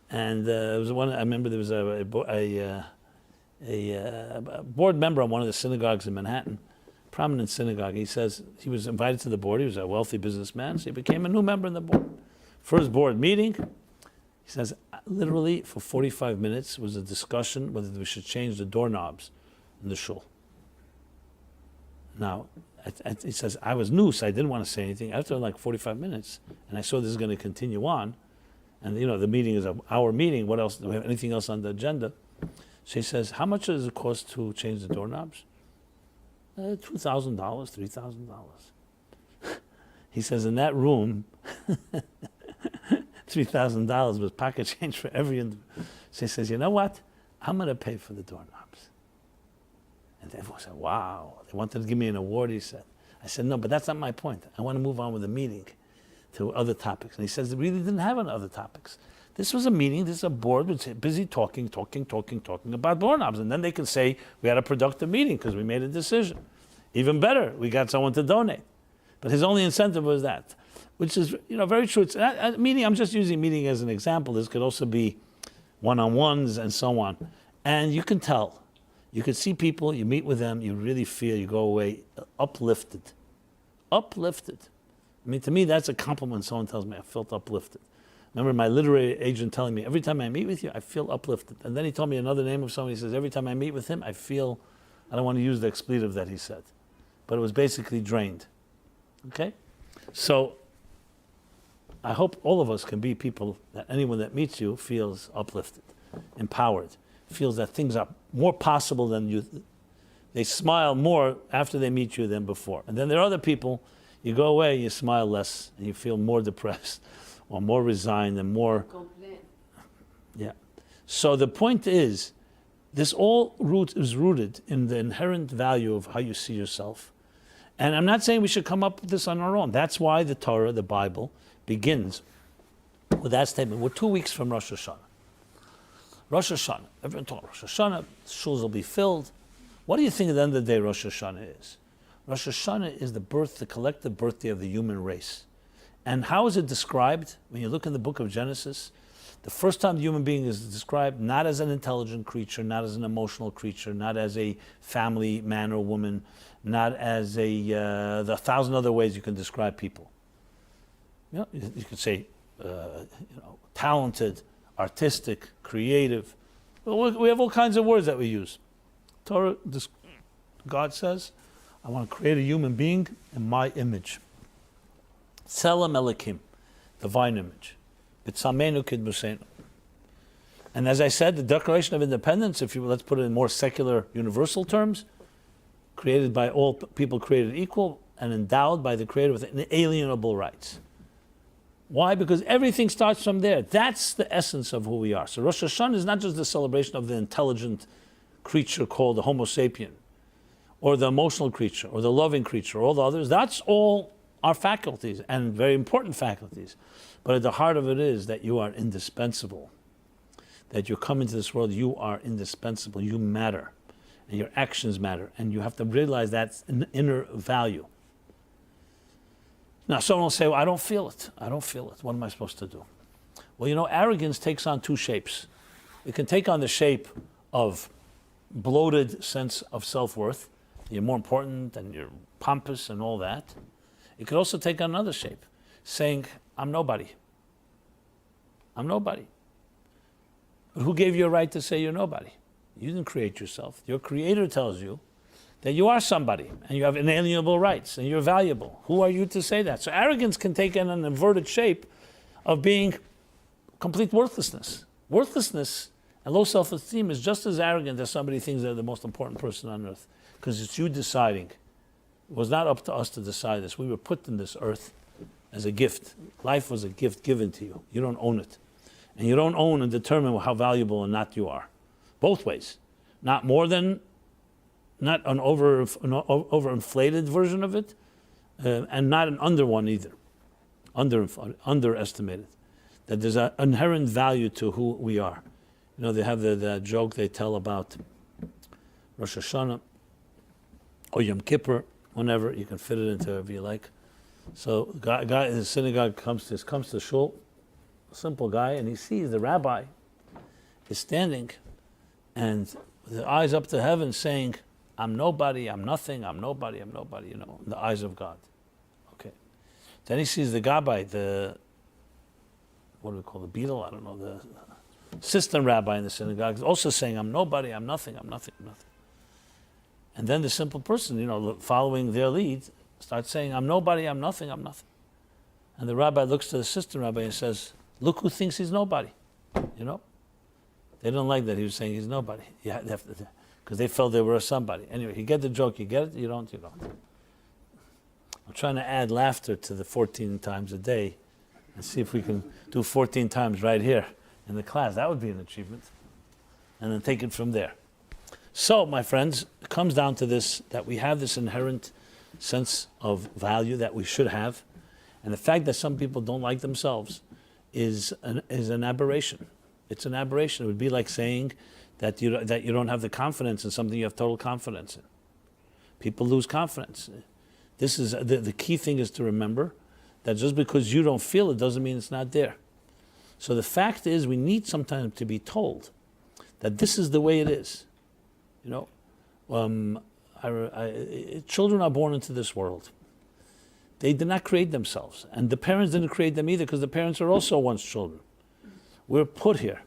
Speaker 1: there was one, I remember there was a board member on one of the synagogues in Manhattan, prominent synagogue. He says he was invited to the board. He was a wealthy businessman, so he became a new member in the board. First board meeting, he says, literally for 45 minutes was a discussion whether we should change the doorknobs in the shul. Now, he says, I was new, so I didn't want to say anything. After like 45 minutes, and I saw this is going to continue on, and the meeting is an hour meeting, what else, do we have anything else on the agenda? So he says, how much does it cost to change the doorknobs? $2,000, $3,000. He says, in that room, $3,000 was pocket change for every individual. So he says, you know what? I'm going to pay for the doorknobs. And everyone said, wow. They wanted to give me an award, he said. I said, no, but that's not my point. I want to move on with the meeting to other topics. And he says, they really didn't have any other topics. This was a meeting, this is a board, which is busy talking about doorknobs. And then they can say, we had a productive meeting because we made a decision. Even better, we got someone to donate. But his only incentive was that, which is very true. It's a meeting, I'm just using meeting as an example. This could also be one-on-ones and so on. And you can tell. You can see people, you meet with them, you really feel, you go away uplifted, Uplifted. I mean, to me, that's a compliment when someone tells me I felt uplifted. Remember my literary agent telling me, every time I meet with you, I feel uplifted. And then he told me another name of someone. He says, every time I meet with him, I feel, I don't want to use the expletive that he said, but it was basically drained. Okay? So I hope all of us can be people that anyone that meets you feels uplifted, empowered, feels that things are more possible than you. They smile more after they meet you than before. And then there are other people, you go away, you smile less, and you feel more depressed, or more resigned, and more. Yeah. So the point is, this all is rooted in the inherent value of how you see yourself. And I'm not saying we should come up with this on our own. That's why the Torah, the Bible, begins with that statement. We're 2 weeks from Rosh Hashanah. Rosh Hashanah. Everyone talks Rosh Hashanah. Shuls will be filled. What do you think at the end of the day Rosh Hashanah is? Rosh Hashanah is the collective birthday of the human race. And how is it described? When you look in the book of Genesis, the first time the human being is described not as an intelligent creature, not as an emotional creature, not as a family man or woman, not as the 1,000 other ways you can describe people. You could say, talented, artistic, creative. Well, we have all kinds of words that we use. Torah, God says, I want to create a human being in my image. Tselem Elokim, divine image. B'tsamenu kidmusenu. And as I said, the Declaration of Independence, let's put it in more secular, universal terms, created by all people created equal and endowed by the Creator with inalienable rights. Why? Because everything starts from there. That's the essence of who we are. So Rosh Hashanah is not just the celebration of the intelligent creature called the Homo sapien, or the emotional creature, or the loving creature, or all the others. That's all our faculties, and very important faculties. But at the heart of it is that you are indispensable. That you come into this world, you are indispensable. You matter. And your actions matter. And you have to realize that's an inner value. Now, someone will say, well, I don't feel it. I don't feel it. What am I supposed to do? Well, arrogance takes on two shapes. It can take on the shape of bloated sense of self-worth. You're more important and you're pompous and all that. It could also take on another shape, saying, I'm nobody. I'm nobody. But who gave you a right to say you're nobody? You didn't create yourself. Your Creator tells you that you are somebody and you have inalienable rights and you're valuable. Who are you to say that? So arrogance can take on an inverted shape of being complete worthlessness. Worthlessness and low self-esteem is just as arrogant as somebody thinks they're the most important person on earth, because it's you deciding. It was not up to us to decide this. We were put in this earth as a gift. Life was a gift given to you. You don't own it. And you don't own and determine how valuable or not you are. Both ways. Not more than, not an overinflated version of it, and not an under one either. Underestimated. That there's an inherent value to who we are. They have the joke they tell about Rosh Hashanah or Yom Kippur, whenever you can fit it into whatever you like. So a guy in the synagogue comes to shul, a simple guy, and he sees the rabbi is standing and with the eyes up to heaven saying, I'm nobody, I'm nothing, I'm nobody, in the eyes of God. Okay. Then he sees the gabbai, what do we call the beadle? I don't know, the assistant rabbi in the synagogue, also saying, I'm nobody, I'm nothing, I'm nothing, I'm nothing. And then the simple person, following their lead, starts saying, I'm nobody, I'm nothing, I'm nothing. And the rabbi looks to the assistant rabbi and says, look who thinks he's nobody. They don't like that he was saying he's nobody. Because they felt they were somebody. Anyway, you get the joke, you get it, you don't. I'm trying to add laughter to the 14 times a day and see if we can do 14 times right here in the class. That would be an achievement. And then take it from there. So, my friends, it comes down to this, that we have this inherent sense of value that we should have. And the fact that some people don't like themselves is an aberration. It's an aberration. It would be like saying that you don't have the confidence in something you have total confidence in. People lose confidence. This is the key thing is to remember that just because you don't feel it doesn't mean it's not there. So the fact is we need sometimes to be told that this is the way it is. Children are born into this world. They did not create themselves. And the parents didn't create them either, because the parents are also one's children. We're put here.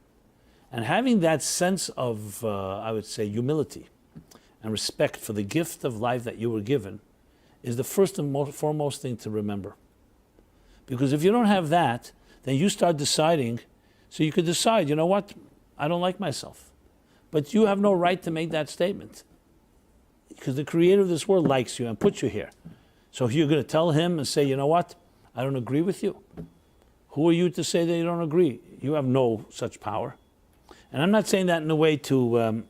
Speaker 1: And having that sense of, I would say, humility and respect for the gift of life that you were given is the first and foremost thing to remember. Because if you don't have that, then you start deciding, so you could decide, you know what, I don't like myself. But you have no right to make that statement. Because the creator of this world likes you and put you here. So if you're going to tell him and say, you know what, I don't agree with you. Who are you to say that you don't agree? You have no such power. And I'm not saying that in a way to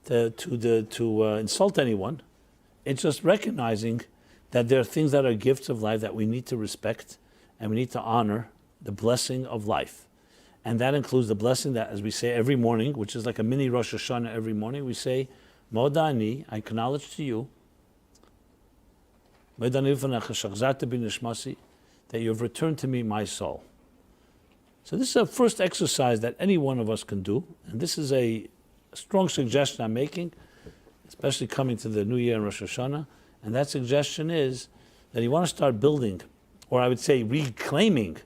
Speaker 1: insult anyone. It's just recognizing that there are things that are gifts of life that we need to respect and we need to honor the blessing of life. And that includes the blessing that, as we say every morning, which is like a mini Rosh Hashanah every morning, we say, Moda ani, I acknowledge to you, that you have returned to me my soul. So this is a first exercise that any one of us can do, and this is a strong suggestion I'm making, especially coming to the New Year and Rosh Hashanah, and that suggestion is that you want to start building, or I would say reclaiming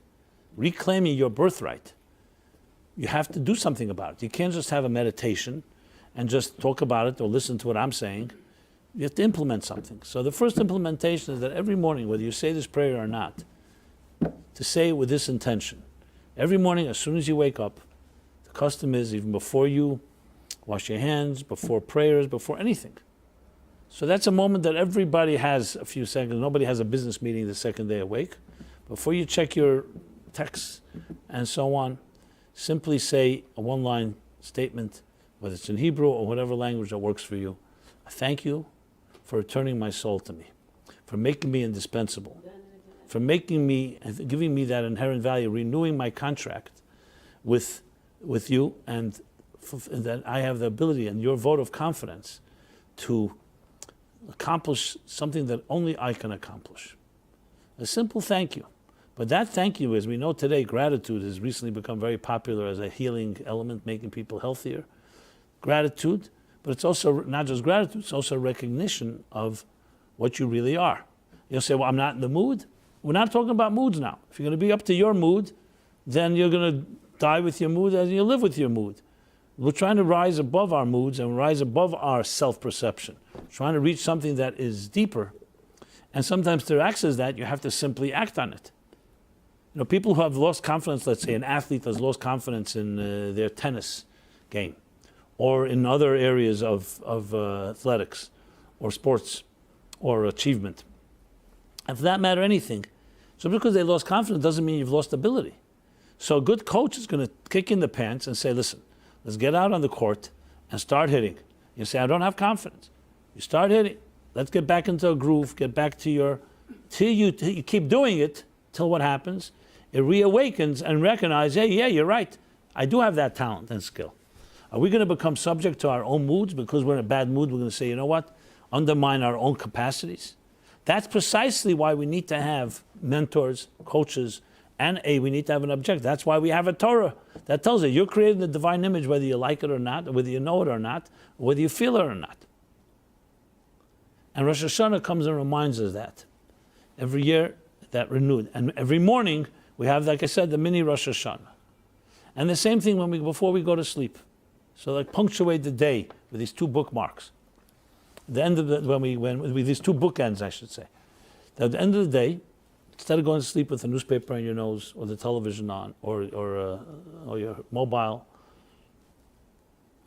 Speaker 1: your birthright. You have to do something about it. You can't just have a meditation and just talk about it or listen to what I'm saying. You have to implement something. So the first implementation is that every morning, whether you say this prayer or not, to say it with this intention. Every morning, as soon as you wake up, the custom is even before you wash your hands, before prayers, before anything. So that's a moment that everybody has a few seconds. Nobody has a business meeting the second day awake. Before you check your texts and so on, simply say a one-line statement, whether it's in Hebrew or whatever language that works for you. I thank you for returning my soul to me, for making me indispensable, for making me, giving me that inherent value, renewing my contract with you, and that I have the ability and your vote of confidence to accomplish something that only I can accomplish. A simple thank you. But that thank you, as we know today, gratitude has recently become very popular as a healing element, making people healthier. Gratitude, but it's also not just gratitude, it's also recognition of what you really are. You'll say, well, I'm not in the mood. We're not talking about moods now. If you're going to be up to your mood, then you're going to die with your mood as you live with your mood. We're trying to rise above our moods and rise above our self-perception, trying to reach something that is deeper. And sometimes to access that, you have to simply act on it. You know, people who have lost confidence, let's say an athlete has lost confidence in their tennis game, or in other areas of athletics, or sports, or achievement. And for that matter, anything. So because they lost confidence doesn't mean you've lost ability. So a good coach is going to kick in the pants and say, listen, let's get out on the court and start hitting. You say, I don't have confidence. You start hitting. Let's get back into a groove, get back to your, till you keep doing it, till what happens? It reawakens and recognizes, hey, yeah, you're right. I do have that talent and skill. Are we going to become subject to our own moods because we're in a bad mood? We're going to say, you know what? Undermine our own capacities. That's precisely why we need to have mentors, coaches, and we need to have an objective. That's why we have a Torah that tells you you're created in the divine image, whether you like it or not, or whether you know it or not, or whether you feel it or not. And Rosh Hashanah comes and reminds us that. Every year, that renewed. And every morning, we have, like I said, the mini Rosh Hashanah. And the same thing before we go to sleep. So like punctuate the day with these two bookmarks. The end of with these two bookends, I should say. At the end of the day, instead of going to sleep with a newspaper on your nose or the television on or your mobile,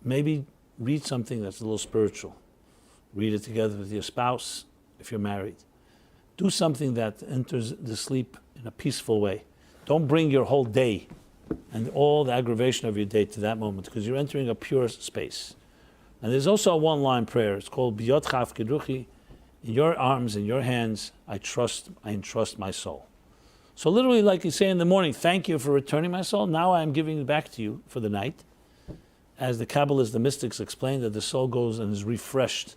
Speaker 1: maybe read something that's a little spiritual. Read it together with your spouse if you're married. Do something that enters the sleep in a peaceful way. Don't bring your whole day and all the aggravation of your day to that moment, because you're entering a pure space. And there's also a one-line prayer. It's called B'yotcha Afkiduchi. In your arms, in your hands, I entrust my soul. So literally, like you say in the morning, thank you for returning my soul. Now I am giving it back to you for the night. As the Kabbalists, the mystics explain, that the soul goes and is refreshed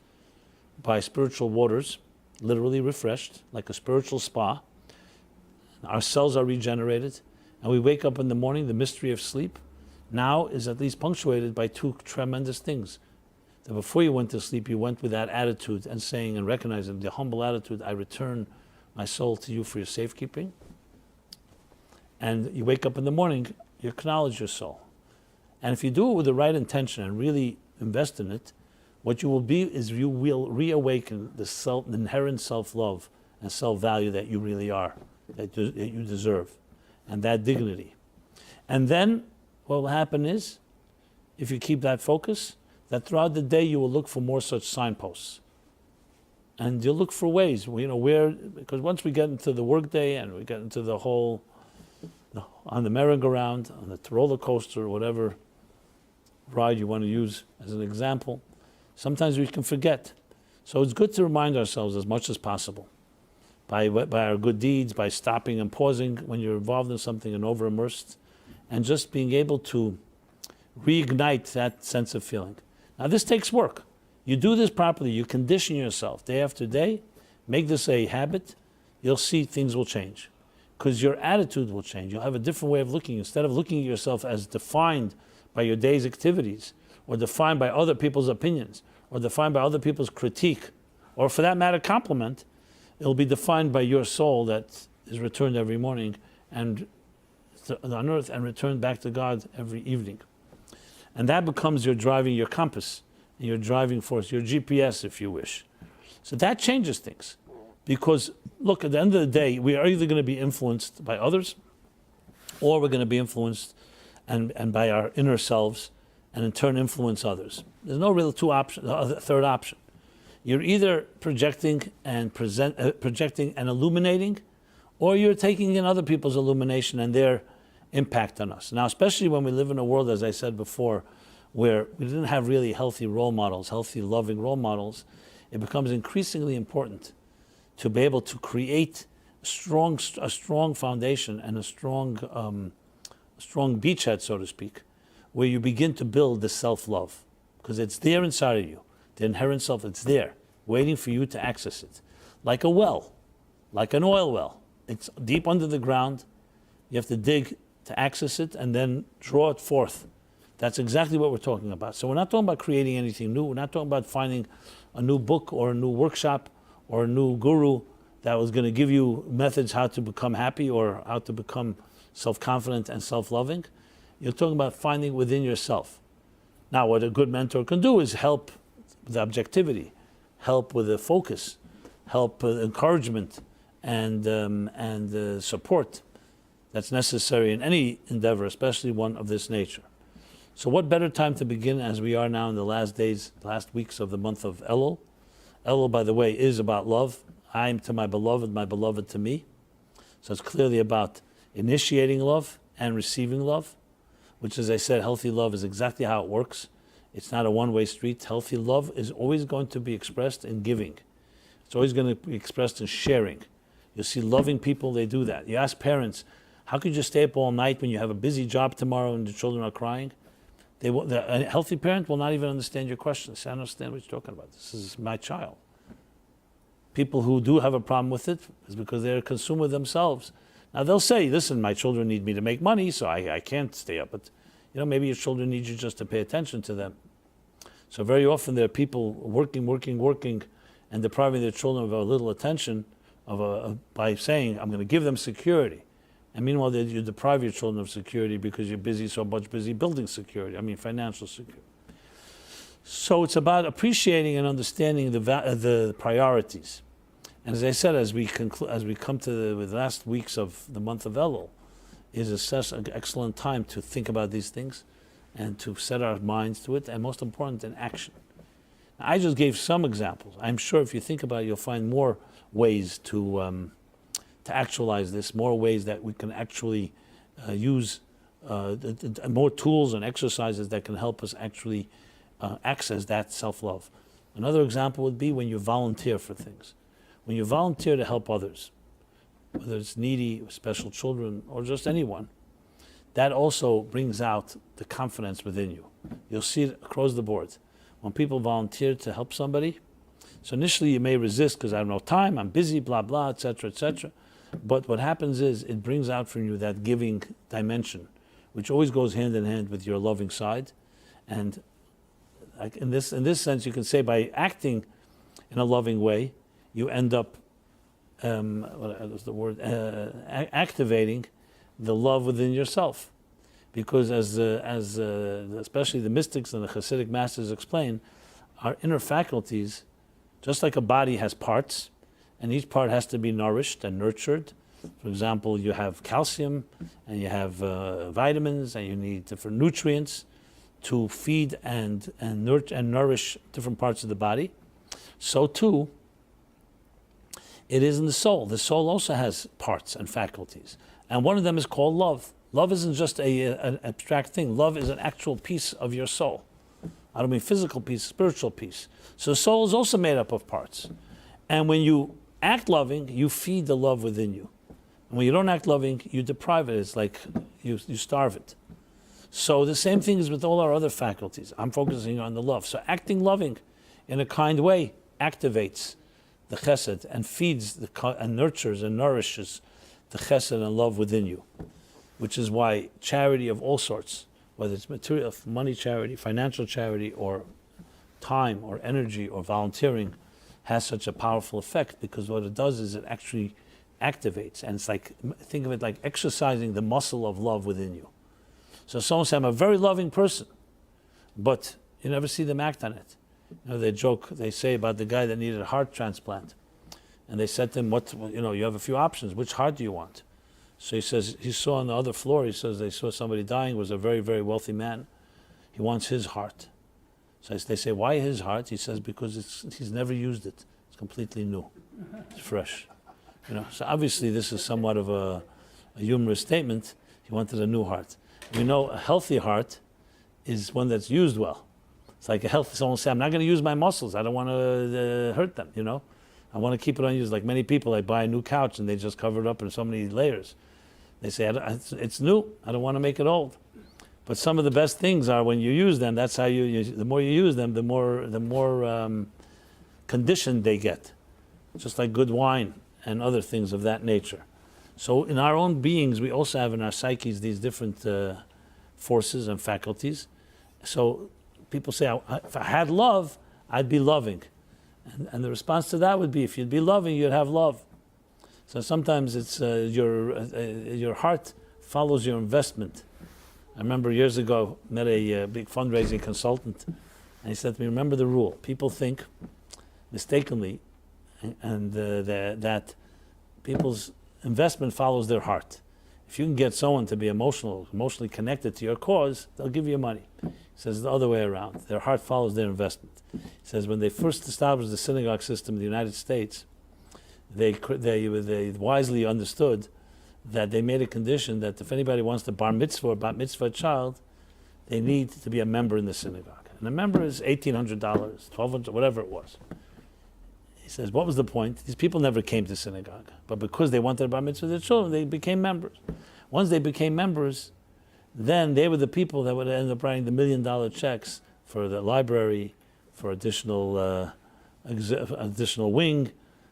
Speaker 1: by spiritual waters, literally refreshed, like a spiritual spa. Our cells are regenerated, and we wake up in the morning. The mystery of sleep now is at least punctuated by two tremendous things. That before you went to sleep, you went with that attitude and saying and recognizing the humble attitude, I return my soul to you for your safekeeping. And you wake up in the morning, you acknowledge your soul. And if you do it with the right intention and really invest in it, what you will be is you will reawaken the inherent self-love and self-value that you really are, that you deserve, and that dignity. And then what will happen is, if you keep that focus, that throughout the day you will look for more such signposts. And you'll look for ways, because once we get into the workday and we get into the whole, on the merry-go-round, on the roller coaster, whatever ride you want to use as an example, sometimes we can forget. So it's good to remind ourselves as much as possible by our good deeds, by stopping and pausing when you're involved in something and over-immersed, and just being able to reignite that sense of feeling. Now this takes work. You do this properly, you condition yourself day after day, make this a habit, you'll see things will change. Because your attitude will change. You'll have a different way of looking. Instead of looking at yourself as defined by your day's activities, or defined by other people's opinions, or defined by other people's critique, or for that matter, compliment, it'll be defined by your soul that is returned every morning and on earth and returned back to God every evening. And that becomes your compass, and your driving force, your GPS, if you wish. So that changes things. Because, look, at the end of the day, we are either going to be influenced by others, or we're going to be influenced and by our inner selves, and in turn influence others. There's no real third option. You're either projecting and illuminating, or you're taking in other people's illumination and their impact on us. Now, especially when we live in a world, as I said before, where we didn't have really healthy role models, healthy, loving role models, it becomes increasingly important to be able to create a strong foundation and a strong beachhead, so to speak, where you begin to build the self-love, because it's there inside of you, the inherent self. It's there, waiting for you to access it, like a well, like an oil well. It's deep under the ground. You have to dig to access it and then draw it forth. That's exactly what we're talking about. So we're not talking about creating anything new. We're not talking about finding a new book or a new workshop or a new guru that was going to give you methods how to become happy or how to become self-confident and self-loving. You're talking about finding within yourself. Now, what a good mentor can do is help with objectivity, help with the focus, help with encouragement and support that's necessary in any endeavor, especially one of this nature. So what better time to begin as we are now in the last weeks of the month of Elul. Elul, by the way, is about love. I am to my beloved to me. So it's clearly about initiating love and receiving love, which, as I said, healthy love is exactly how it works. It's not a one-way street. Healthy love is always going to be expressed in giving. It's always going to be expressed in sharing. You'll see loving people, they do that. You ask parents, how could you stay up all night when you have a busy job tomorrow and the children are crying? A healthy parent will not even understand your question. Say, I don't understand what you're talking about. This is my child. People who do have a problem with it is because they're a consumer themselves. Now they'll say, listen, my children need me to make money, so I can't stay up. But maybe your children need you just to pay attention to them. So very often there are people working, and depriving their children of a little attention by saying, I'm going to give them security. And meanwhile, you deprive your children of security because you're busy building security, financial security. So it's about appreciating and understanding the priorities. And as I said, as we come to the last weeks of the month of Elul, is an excellent time to think about these things and to set our minds to it, and most important, in action. Now, I just gave some examples. I'm sure if you think about it, you'll find more ways to actualize this, more ways that we can actually use more tools and exercises that can help us actually access that self-love. Another example would be when you volunteer for things. When you volunteer to help others, whether it's needy, special children, or just anyone, that also brings out the confidence within you. You'll see it across the board. When people volunteer to help somebody, so initially you may resist because I have no time, I'm busy, blah, blah, etc., etc. But what happens is it brings out from you that giving dimension, which always goes hand in hand with your loving side. And in this sense, you can say by acting in a loving way, you end up what was the word? Activating the love within yourself, because as especially the mystics and the Hasidic masters explain, our inner faculties, just like a body has parts, and each part has to be nourished and nurtured. For example, you have calcium, and you have vitamins, and you need different nutrients to feed and nourish different parts of the body. So too, it is in the soul. The soul also has parts and faculties, and one of them is called love. Love isn't just an abstract thing. Love is an actual piece of your soul. I don't mean physical piece, spiritual piece. So the soul is also made up of parts, and when you act loving, you feed the love within you. And when you don't act loving, you deprive it. It's like you starve it. So the same thing is with all our other faculties. I'm focusing on the love. So acting loving in a kind way activates the chesed and feeds and nurtures and nourishes the chesed and love within you, which is why charity of all sorts, whether it's material, money charity, financial charity, or time or energy or volunteering, has such a powerful effect, because what it does is it actually activates, and it's like, think of it like exercising the muscle of love within you. So someone says, I'm a very loving person, but you never see them act on it. They say about the guy that needed a heart transplant, and they said to him, you have a few options, which heart do you want? So he says, he saw on the other floor, he says they saw somebody dying, was a very, very wealthy man. He wants his heart. So they say, why his heart? He says, because he's never used it. It's completely new. It's fresh. So obviously this is somewhat of a humorous statement. He wanted a new heart. We know a healthy heart is one that's used well. It's like someone say, I'm not going to use my muscles. I don't want to hurt them, I want to keep it unused. Like many people, they buy a new couch and they just cover it up in so many layers. They say, it's new. I don't want to make it old. But some of the best things are when you use them. That's how the more you use them, the more conditioned they get. Just like good wine and other things of that nature. So in our own beings, we also have in our psyches these different forces and faculties. So people say, if I had love, I'd be loving. And the response to that would be, if you'd be loving, you'd have love. So sometimes it's your heart follows your investment. I remember years ago, met a big fundraising consultant, and he said to me, remember the rule. People think, mistakenly, that people's investment follows their heart. If you can get someone to be emotionally connected to your cause, they'll give you money. He says the other way around. Their heart follows their investment. He says when they first established the synagogue system in the United States, they wisely understood that they made a condition that if anybody wants to bar mitzvah or bat mitzvah a child, they need to be a member in the synagogue. And a member is $1,800, $1,200, whatever it was. He says, what was the point? These people never came to synagogue, but because they wanted to bar mitzvah their children, they became members. Once they became members, then they were the people that would end up writing the $1 million checks for the library, for additional wing,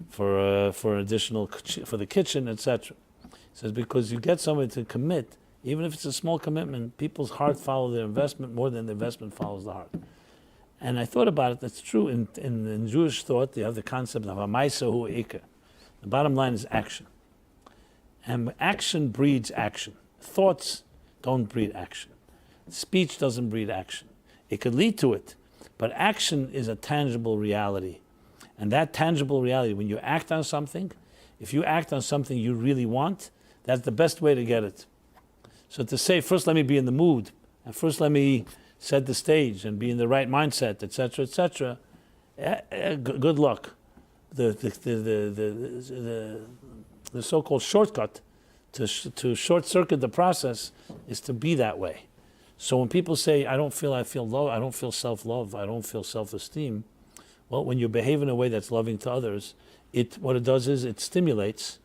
Speaker 1: for the kitchen, etc. He says, because you get somebody to commit, even if it's a small commitment, people's heart follow their investment more than the investment follows the heart. And I thought about it, that's true. In Jewish thought, you have the concept of ha'maisa hu ikar. The bottom line is action. And action breeds action. Thoughts don't breed action. Speech doesn't breed action. It could lead to it, but action is a tangible reality. And that tangible reality, when you act on something, if you act on something you really want, that's the best way to get it. So to say, first let me be in the mood, and first let me set the stage and be in the right mindset, etc., etc., good luck. The so-called shortcut to short-circuit the process is to be that way. So when people say, I feel low, I don't feel self-love, I don't feel self-esteem, well, when you behave in a way that's loving to others, what it does is it stimulates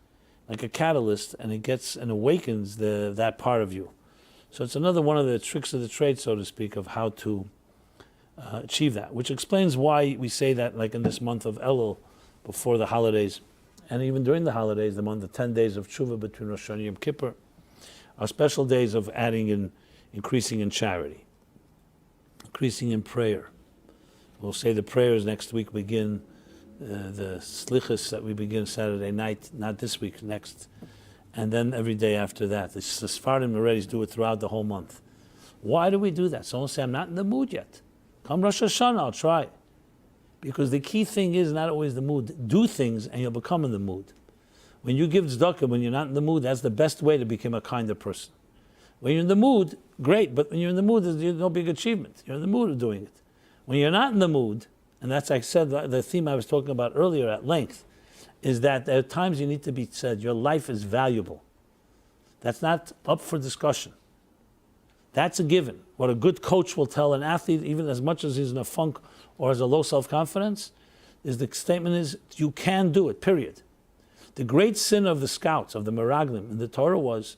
Speaker 1: like a catalyst, and it awakens that part of you. So it's another one of the tricks of the trade, so to speak, of how to achieve that, which explains why we say that, like in this month of Elul, before the holidays, and even during the holidays, the 10 days of Tshuva between Rosh Hashanah and Yom Kippur, are special days of increasing in charity, increasing in prayer. We'll say the prayers next week begin the slichus that we begin Saturday night, not this week, next, and then every day after that. The Sephardim already do it throughout the whole month. Why do we do that? Someone say, I'm not in the mood yet. Come Rosh Hashanah, I'll try. Because the key thing is not always the mood. Do things and you'll become in the mood. When you give tzedakah, when you're not in the mood, that's the best way to become a kinder person. When you're in the mood, great, but when you're in the mood, there's no big achievement. You're in the mood of doing it. When you're not in the mood, and that's, like I said, the theme I was talking about earlier at length, is that there are times you need to be said, your life is valuable. That's not up for discussion. That's a given. What a good coach will tell an athlete, even as much as he's in a funk or has a low self-confidence, is the statement is, you can do it, period. The great sin of the scouts, of the Meraglim in the Torah was,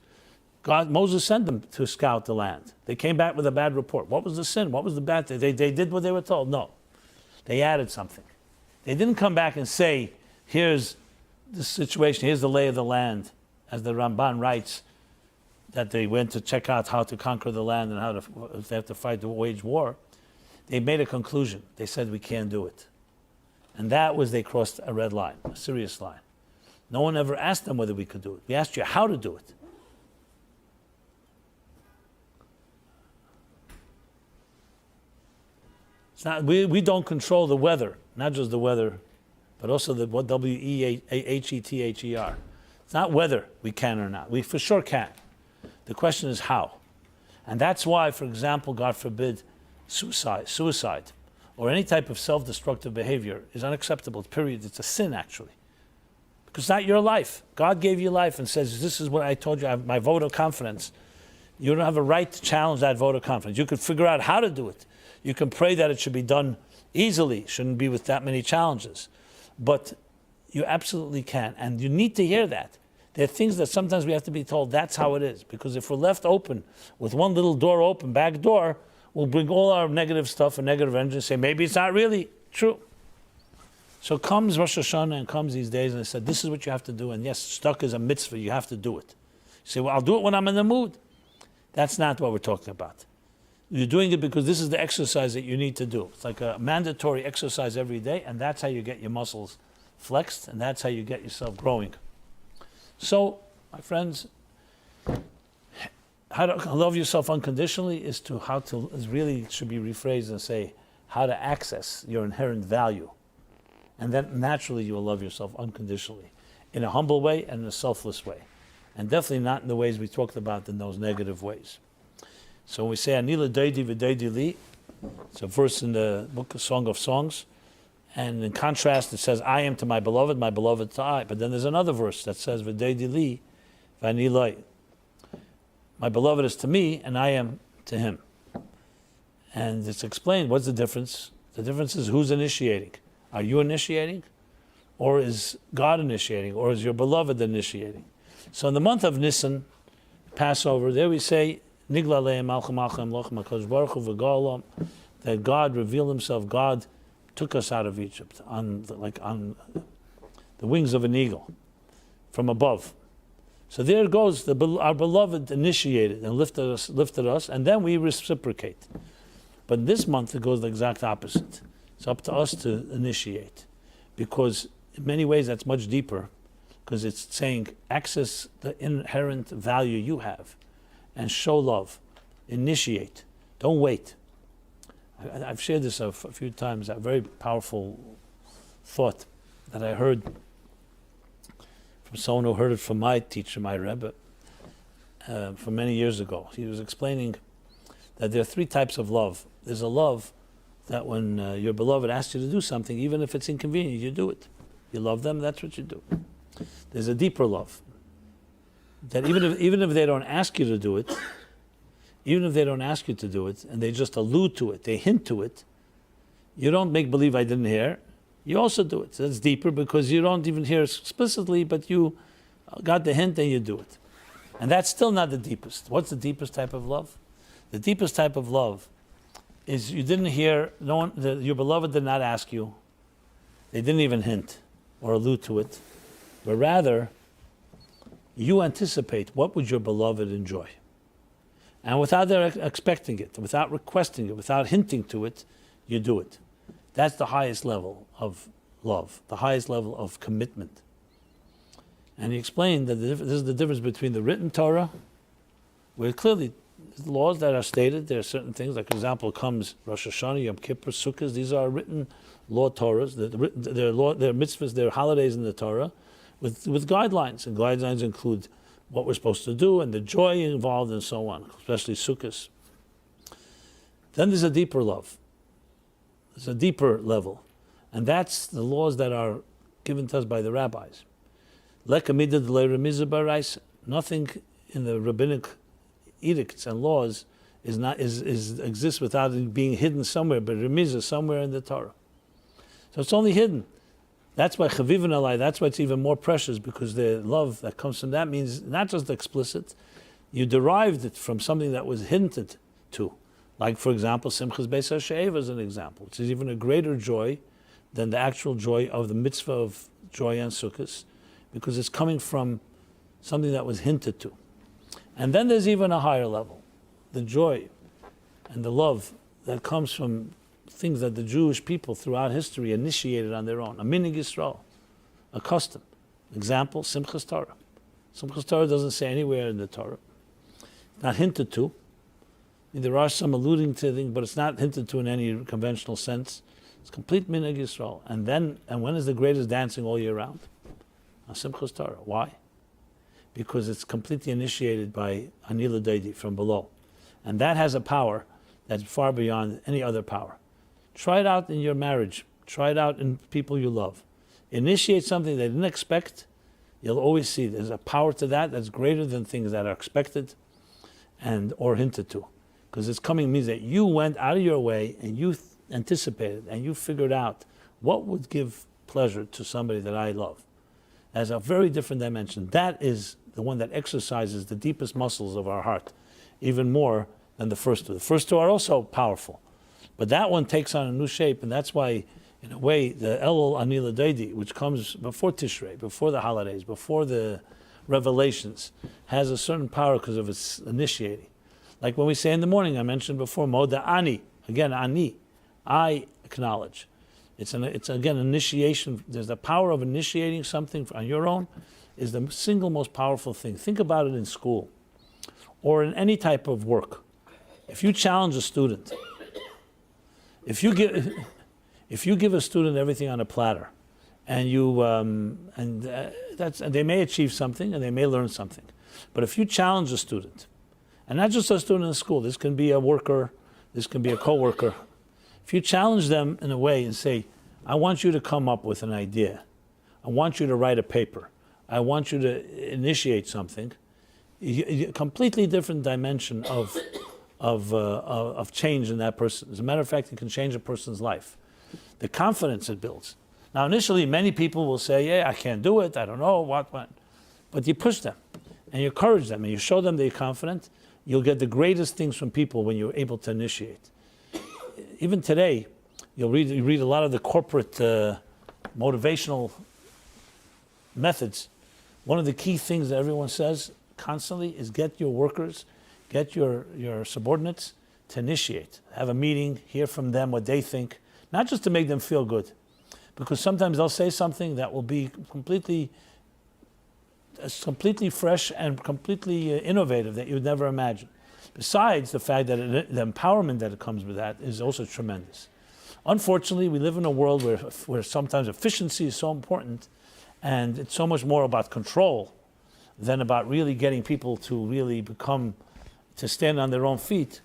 Speaker 1: Moses sent them to scout the land. They came back with a bad report. What was the sin? What was the bad thing? They did what they were told? No. They added something. They didn't come back and say, here's the situation, here's the lay of the land, as the Ramban writes, that they went to check out how to conquer the land and how to, if they have to fight to wage war. They made a conclusion. They said, we can't do it. And that was, they crossed a red line, a serious line. No one ever asked them whether we could do it. We asked you how to do it. It's not, we don't control the weather, not just the weather, but also the W-E-H-E-T-H-E-R. It's not whether we can or not. We for sure can. The question is how. And that's why, for example, God forbid, suicide, or any type of self-destructive behavior is unacceptable, period. It's a sin, actually. Because it's not your life. God gave you life and says, this is what I told you, I have my vote of confidence. You don't have a right to challenge that vote of confidence. You could figure out how to do it. You can pray that it should be done easily, shouldn't be with that many challenges. But you absolutely can, and you need to hear that. There are things that sometimes we have to be told that's how it is, because if we're left open, with one little door open, back door, we'll bring all our negative stuff and negative energy and say, maybe it's not really true. So comes Rosh Hashanah and comes these days and I said, this is what you have to do, and yes, stuck is a mitzvah, you have to do it. You say, well, I'll do it when I'm in the mood. That's not what we're talking about. You're doing it because this is the exercise that you need to do. It's like a mandatory exercise every day, and that's how you get your muscles flexed, and that's how you get yourself growing. So, my friends, how to love yourself unconditionally is really should be rephrased and say how to access your inherent value. And then naturally you will love yourself unconditionally, in a humble way and in a selfless way. And definitely not in the ways we talked about, in those negative ways. So when we say Anila Deidi V'Deidi Li, it's a verse in the book of Song of Songs. And in contrast, it says, I am to my beloved to I. But then there's another verse that says, V'Deidi Li V'Ani Loi. My beloved is to me, and I am to him. And it's explained, what's the difference? The difference is who's initiating. Are you initiating? Or is God initiating? Or is your beloved initiating? So in the month of Nisan, Passover, there we say, Nigla le'em malcham malcham lochem HaKadosh Baruch Hu v'ga'olam, that God revealed himself, God took us out of Egypt on the wings of an eagle from above. So there it goes, our beloved initiated and lifted us, and then we reciprocate. But this month it goes the exact opposite. It's up to us to initiate, because in many ways that's much deeper, because it's saying access the inherent value you have and show love. Initiate. Don't wait. I've shared this a few times, a very powerful thought that I heard from someone who heard it from my teacher, my Rebbe, from many years ago. He was explaining that there are three types of love. There's a love that when your beloved asks you to do something, even if it's inconvenient, you do it. You love them, that's what you do. There's a deeper love, that even if they don't ask you to do it, even if they don't ask you to do it, and they just allude to it, they hint to it, you don't make believe I didn't hear, you also do it. So that's deeper, because you don't even hear explicitly, but you got the hint and you do it. And that's still not the deepest. What's the deepest type of love? The deepest type of love is you didn't hear, your beloved did not ask you, they didn't even hint or allude to it, but rather you anticipate what would your beloved enjoy. And without their expecting it, without requesting it, without hinting to it, you do it. That's the highest level of love, the highest level of commitment. And he explained that this is the difference between the written Torah, where clearly the laws that are stated, there are certain things, like example comes Rosh Hashanah, Yom Kippur, Sukkot, these are written law Torahs, they're mitzvahs, they're holidays in the Torah, with guidelines, and guidelines include what we're supposed to do and the joy involved and so on, especially Sukkot. Then there's a deeper love. There's a deeper level. And that's the laws that are given to us by the rabbis. Nothing in the rabbinic edicts and laws exists without it being hidden somewhere, but remizah somewhere in the Torah. So it's only hidden. That's why chavivin alai, that's why it's even more precious, because the love that comes from that means not just explicit, you derived it from something that was hinted to. Like, for example, Simchas Beis HaShe'eva is an example, which is even a greater joy than the actual joy of the mitzvah of joy and Sukkot, because it's coming from something that was hinted to. And then there's even a higher level, the joy and the love that comes from things that the Jewish people throughout history initiated on their own. A minig Yisrael, a custom. Example, Simchas Torah. Simchas Torah doesn't say anywhere in the Torah. Not hinted to. I mean, there are some alluding to things, but it's not hinted to in any conventional sense. It's complete minig Yisrael. And when is the greatest dancing all year round? On Simchas Torah. Why? Because it's completely initiated by Anila Deidi from below. And that has a power that's far beyond any other power. Try it out in your marriage. Try it out in people you love. Initiate something they didn't expect. You'll always see there's a power to that that's greater than things that are expected or hinted to. Because it's coming means that you went out of your way and you anticipated and you figured out what would give pleasure to somebody that I love. As a very different dimension. That is the one that exercises the deepest muscles of our heart, even more than the first two. The first two are also powerful, but that one takes on a new shape, and that's why, in a way, the Elul Anila Deidi, which comes before Tishrei, before the holidays, before the revelations, has a certain power because of its initiating. Like when we say in the morning, I mentioned before, Moda Ani, again, Ani, I acknowledge. It's again initiation. There's the power of initiating something on your own is the single most powerful thing. Think about it in school or in any type of work. If you challenge a student, if you give a student everything on a platter, and they may achieve something and they may learn something, but if you challenge a student, and not just a student in school, this can be a worker, this can be a coworker. If you challenge them in a way and say, I want you to come up with an idea, I want you to write a paper, I want you to initiate something, a completely different dimension of change in that person. As a matter of fact, it can change a person's life. The confidence it builds. Now, initially, many people will say, yeah, I can't do it, I don't know, what. But you push them, and you encourage them, and you show them that you're confident. You'll get the greatest things from people when you're able to initiate. Even today, you read a lot of the corporate motivational methods. One of the key things that everyone says constantly is get your workers, get your subordinates to initiate. Have a meeting, hear from them what they think, not just to make them feel good, because sometimes they'll say something that will be completely fresh and completely innovative that you would never imagine. Besides the fact that the empowerment that comes with that is also tremendous. Unfortunately, we live in a world where sometimes efficiency is so important, and it's so much more about control than about really getting people to really to stand on their own feet.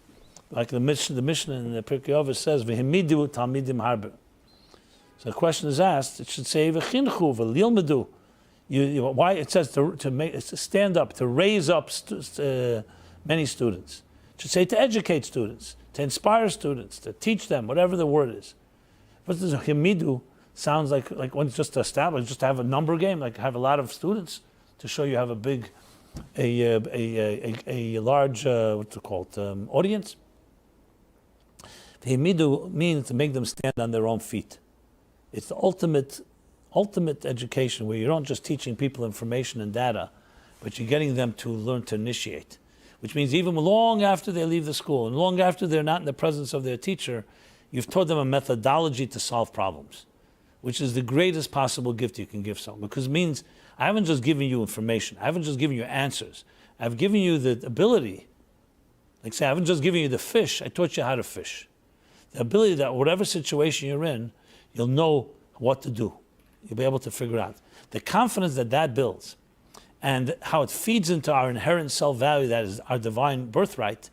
Speaker 1: Like the Mishnah in the Pirkei Avos says, "V'himidu talmidim harbe." So the question is asked. It should say, "V'chinchu v'lilmedu." Why it says to stand up, to raise up many students. It should say to educate students, to inspire students, to teach them, whatever the word is. What does himidu sounds like when it's just established, just to have a number game, like have a lot of students to show you have a big, a large, what's it called, audience. Himidu means to make them stand on their own feet. It's the ultimate education where you're not just teaching people information and data, but you're getting them to learn to initiate. Which means even long after they leave the school and long after they're not in the presence of their teacher, you've taught them a methodology to solve problems. which is the greatest possible gift you can give someone, because it means I haven't just given you information, I haven't just given you answers, I've given you the ability. Like say, I haven't just given you the fish, I taught you how to fish. The ability that whatever situation you're in, you'll know what to do. You'll be able to figure out. The confidence that that builds and how it feeds into our inherent self-value, that is our divine birthright,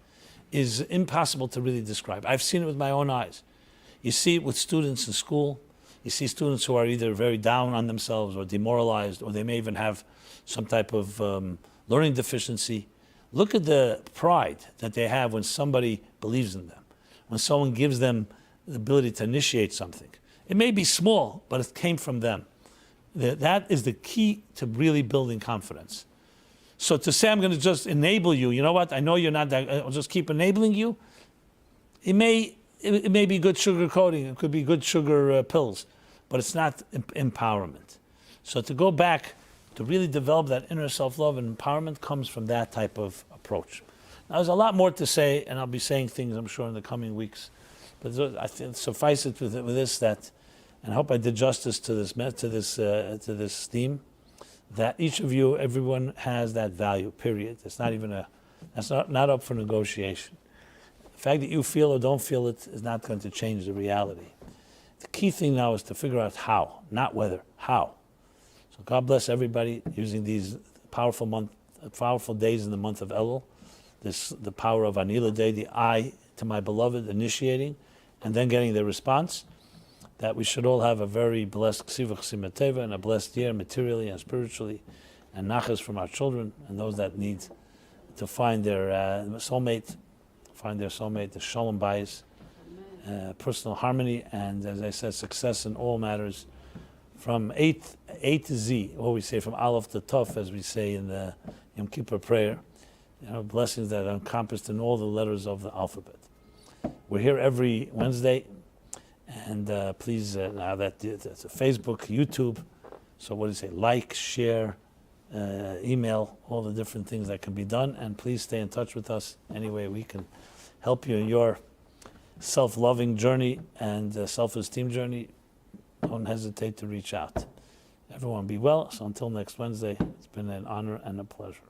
Speaker 1: is impossible to really describe. I've seen it with my own eyes. You see it with students in school. You see students who are either very down on themselves or demoralized, or they may even have some type of learning deficiency. Look at the pride that they have when somebody believes in them, when someone gives them the ability to initiate something. It may be small, but it came from them. That is the key to really building confidence. So to say, I'm going to just enable you, you know what, I know you're not that, I'll just keep enabling you, it may be good sugar coating, it could be good sugar pills, but it's not empowerment. So to go back, to really develop that inner self-love and empowerment comes from that type of approach. Now, there's a lot more to say, and I'll be saying things, I'm sure, in the coming weeks. But I think suffice it with this, that, and I hope I did justice to this theme, that each of you, everyone has that value, period. It's not even that's not up for negotiation. The fact that you feel or don't feel it is not going to change the reality. The key thing now is to figure out how, not whether, how. So God bless everybody using these powerful days in the month of Elul. The power of Anila Day, the I to my beloved, initiating, and then getting the response. That we should all have a very blessed Ksiva Chesima Teva and a blessed year materially and spiritually, and nachas from our children and those that need to find their soulmate, the shalom bayis, personal harmony, and as I said, success in all matters, from A to Z, what we say, from Aleph to Tov, as we say in the Yom Kippur prayer, blessings that are encompassed in all the letters of the alphabet. We're here every Wednesday. And please, now that it's a Facebook, YouTube, so what do you say, like, share, email, all the different things that can be done. And please stay in touch with us any way we can help you in your self-loving journey and self-esteem journey. Don't hesitate to reach out. Everyone be well. So until next Wednesday, it's been an honor and a pleasure.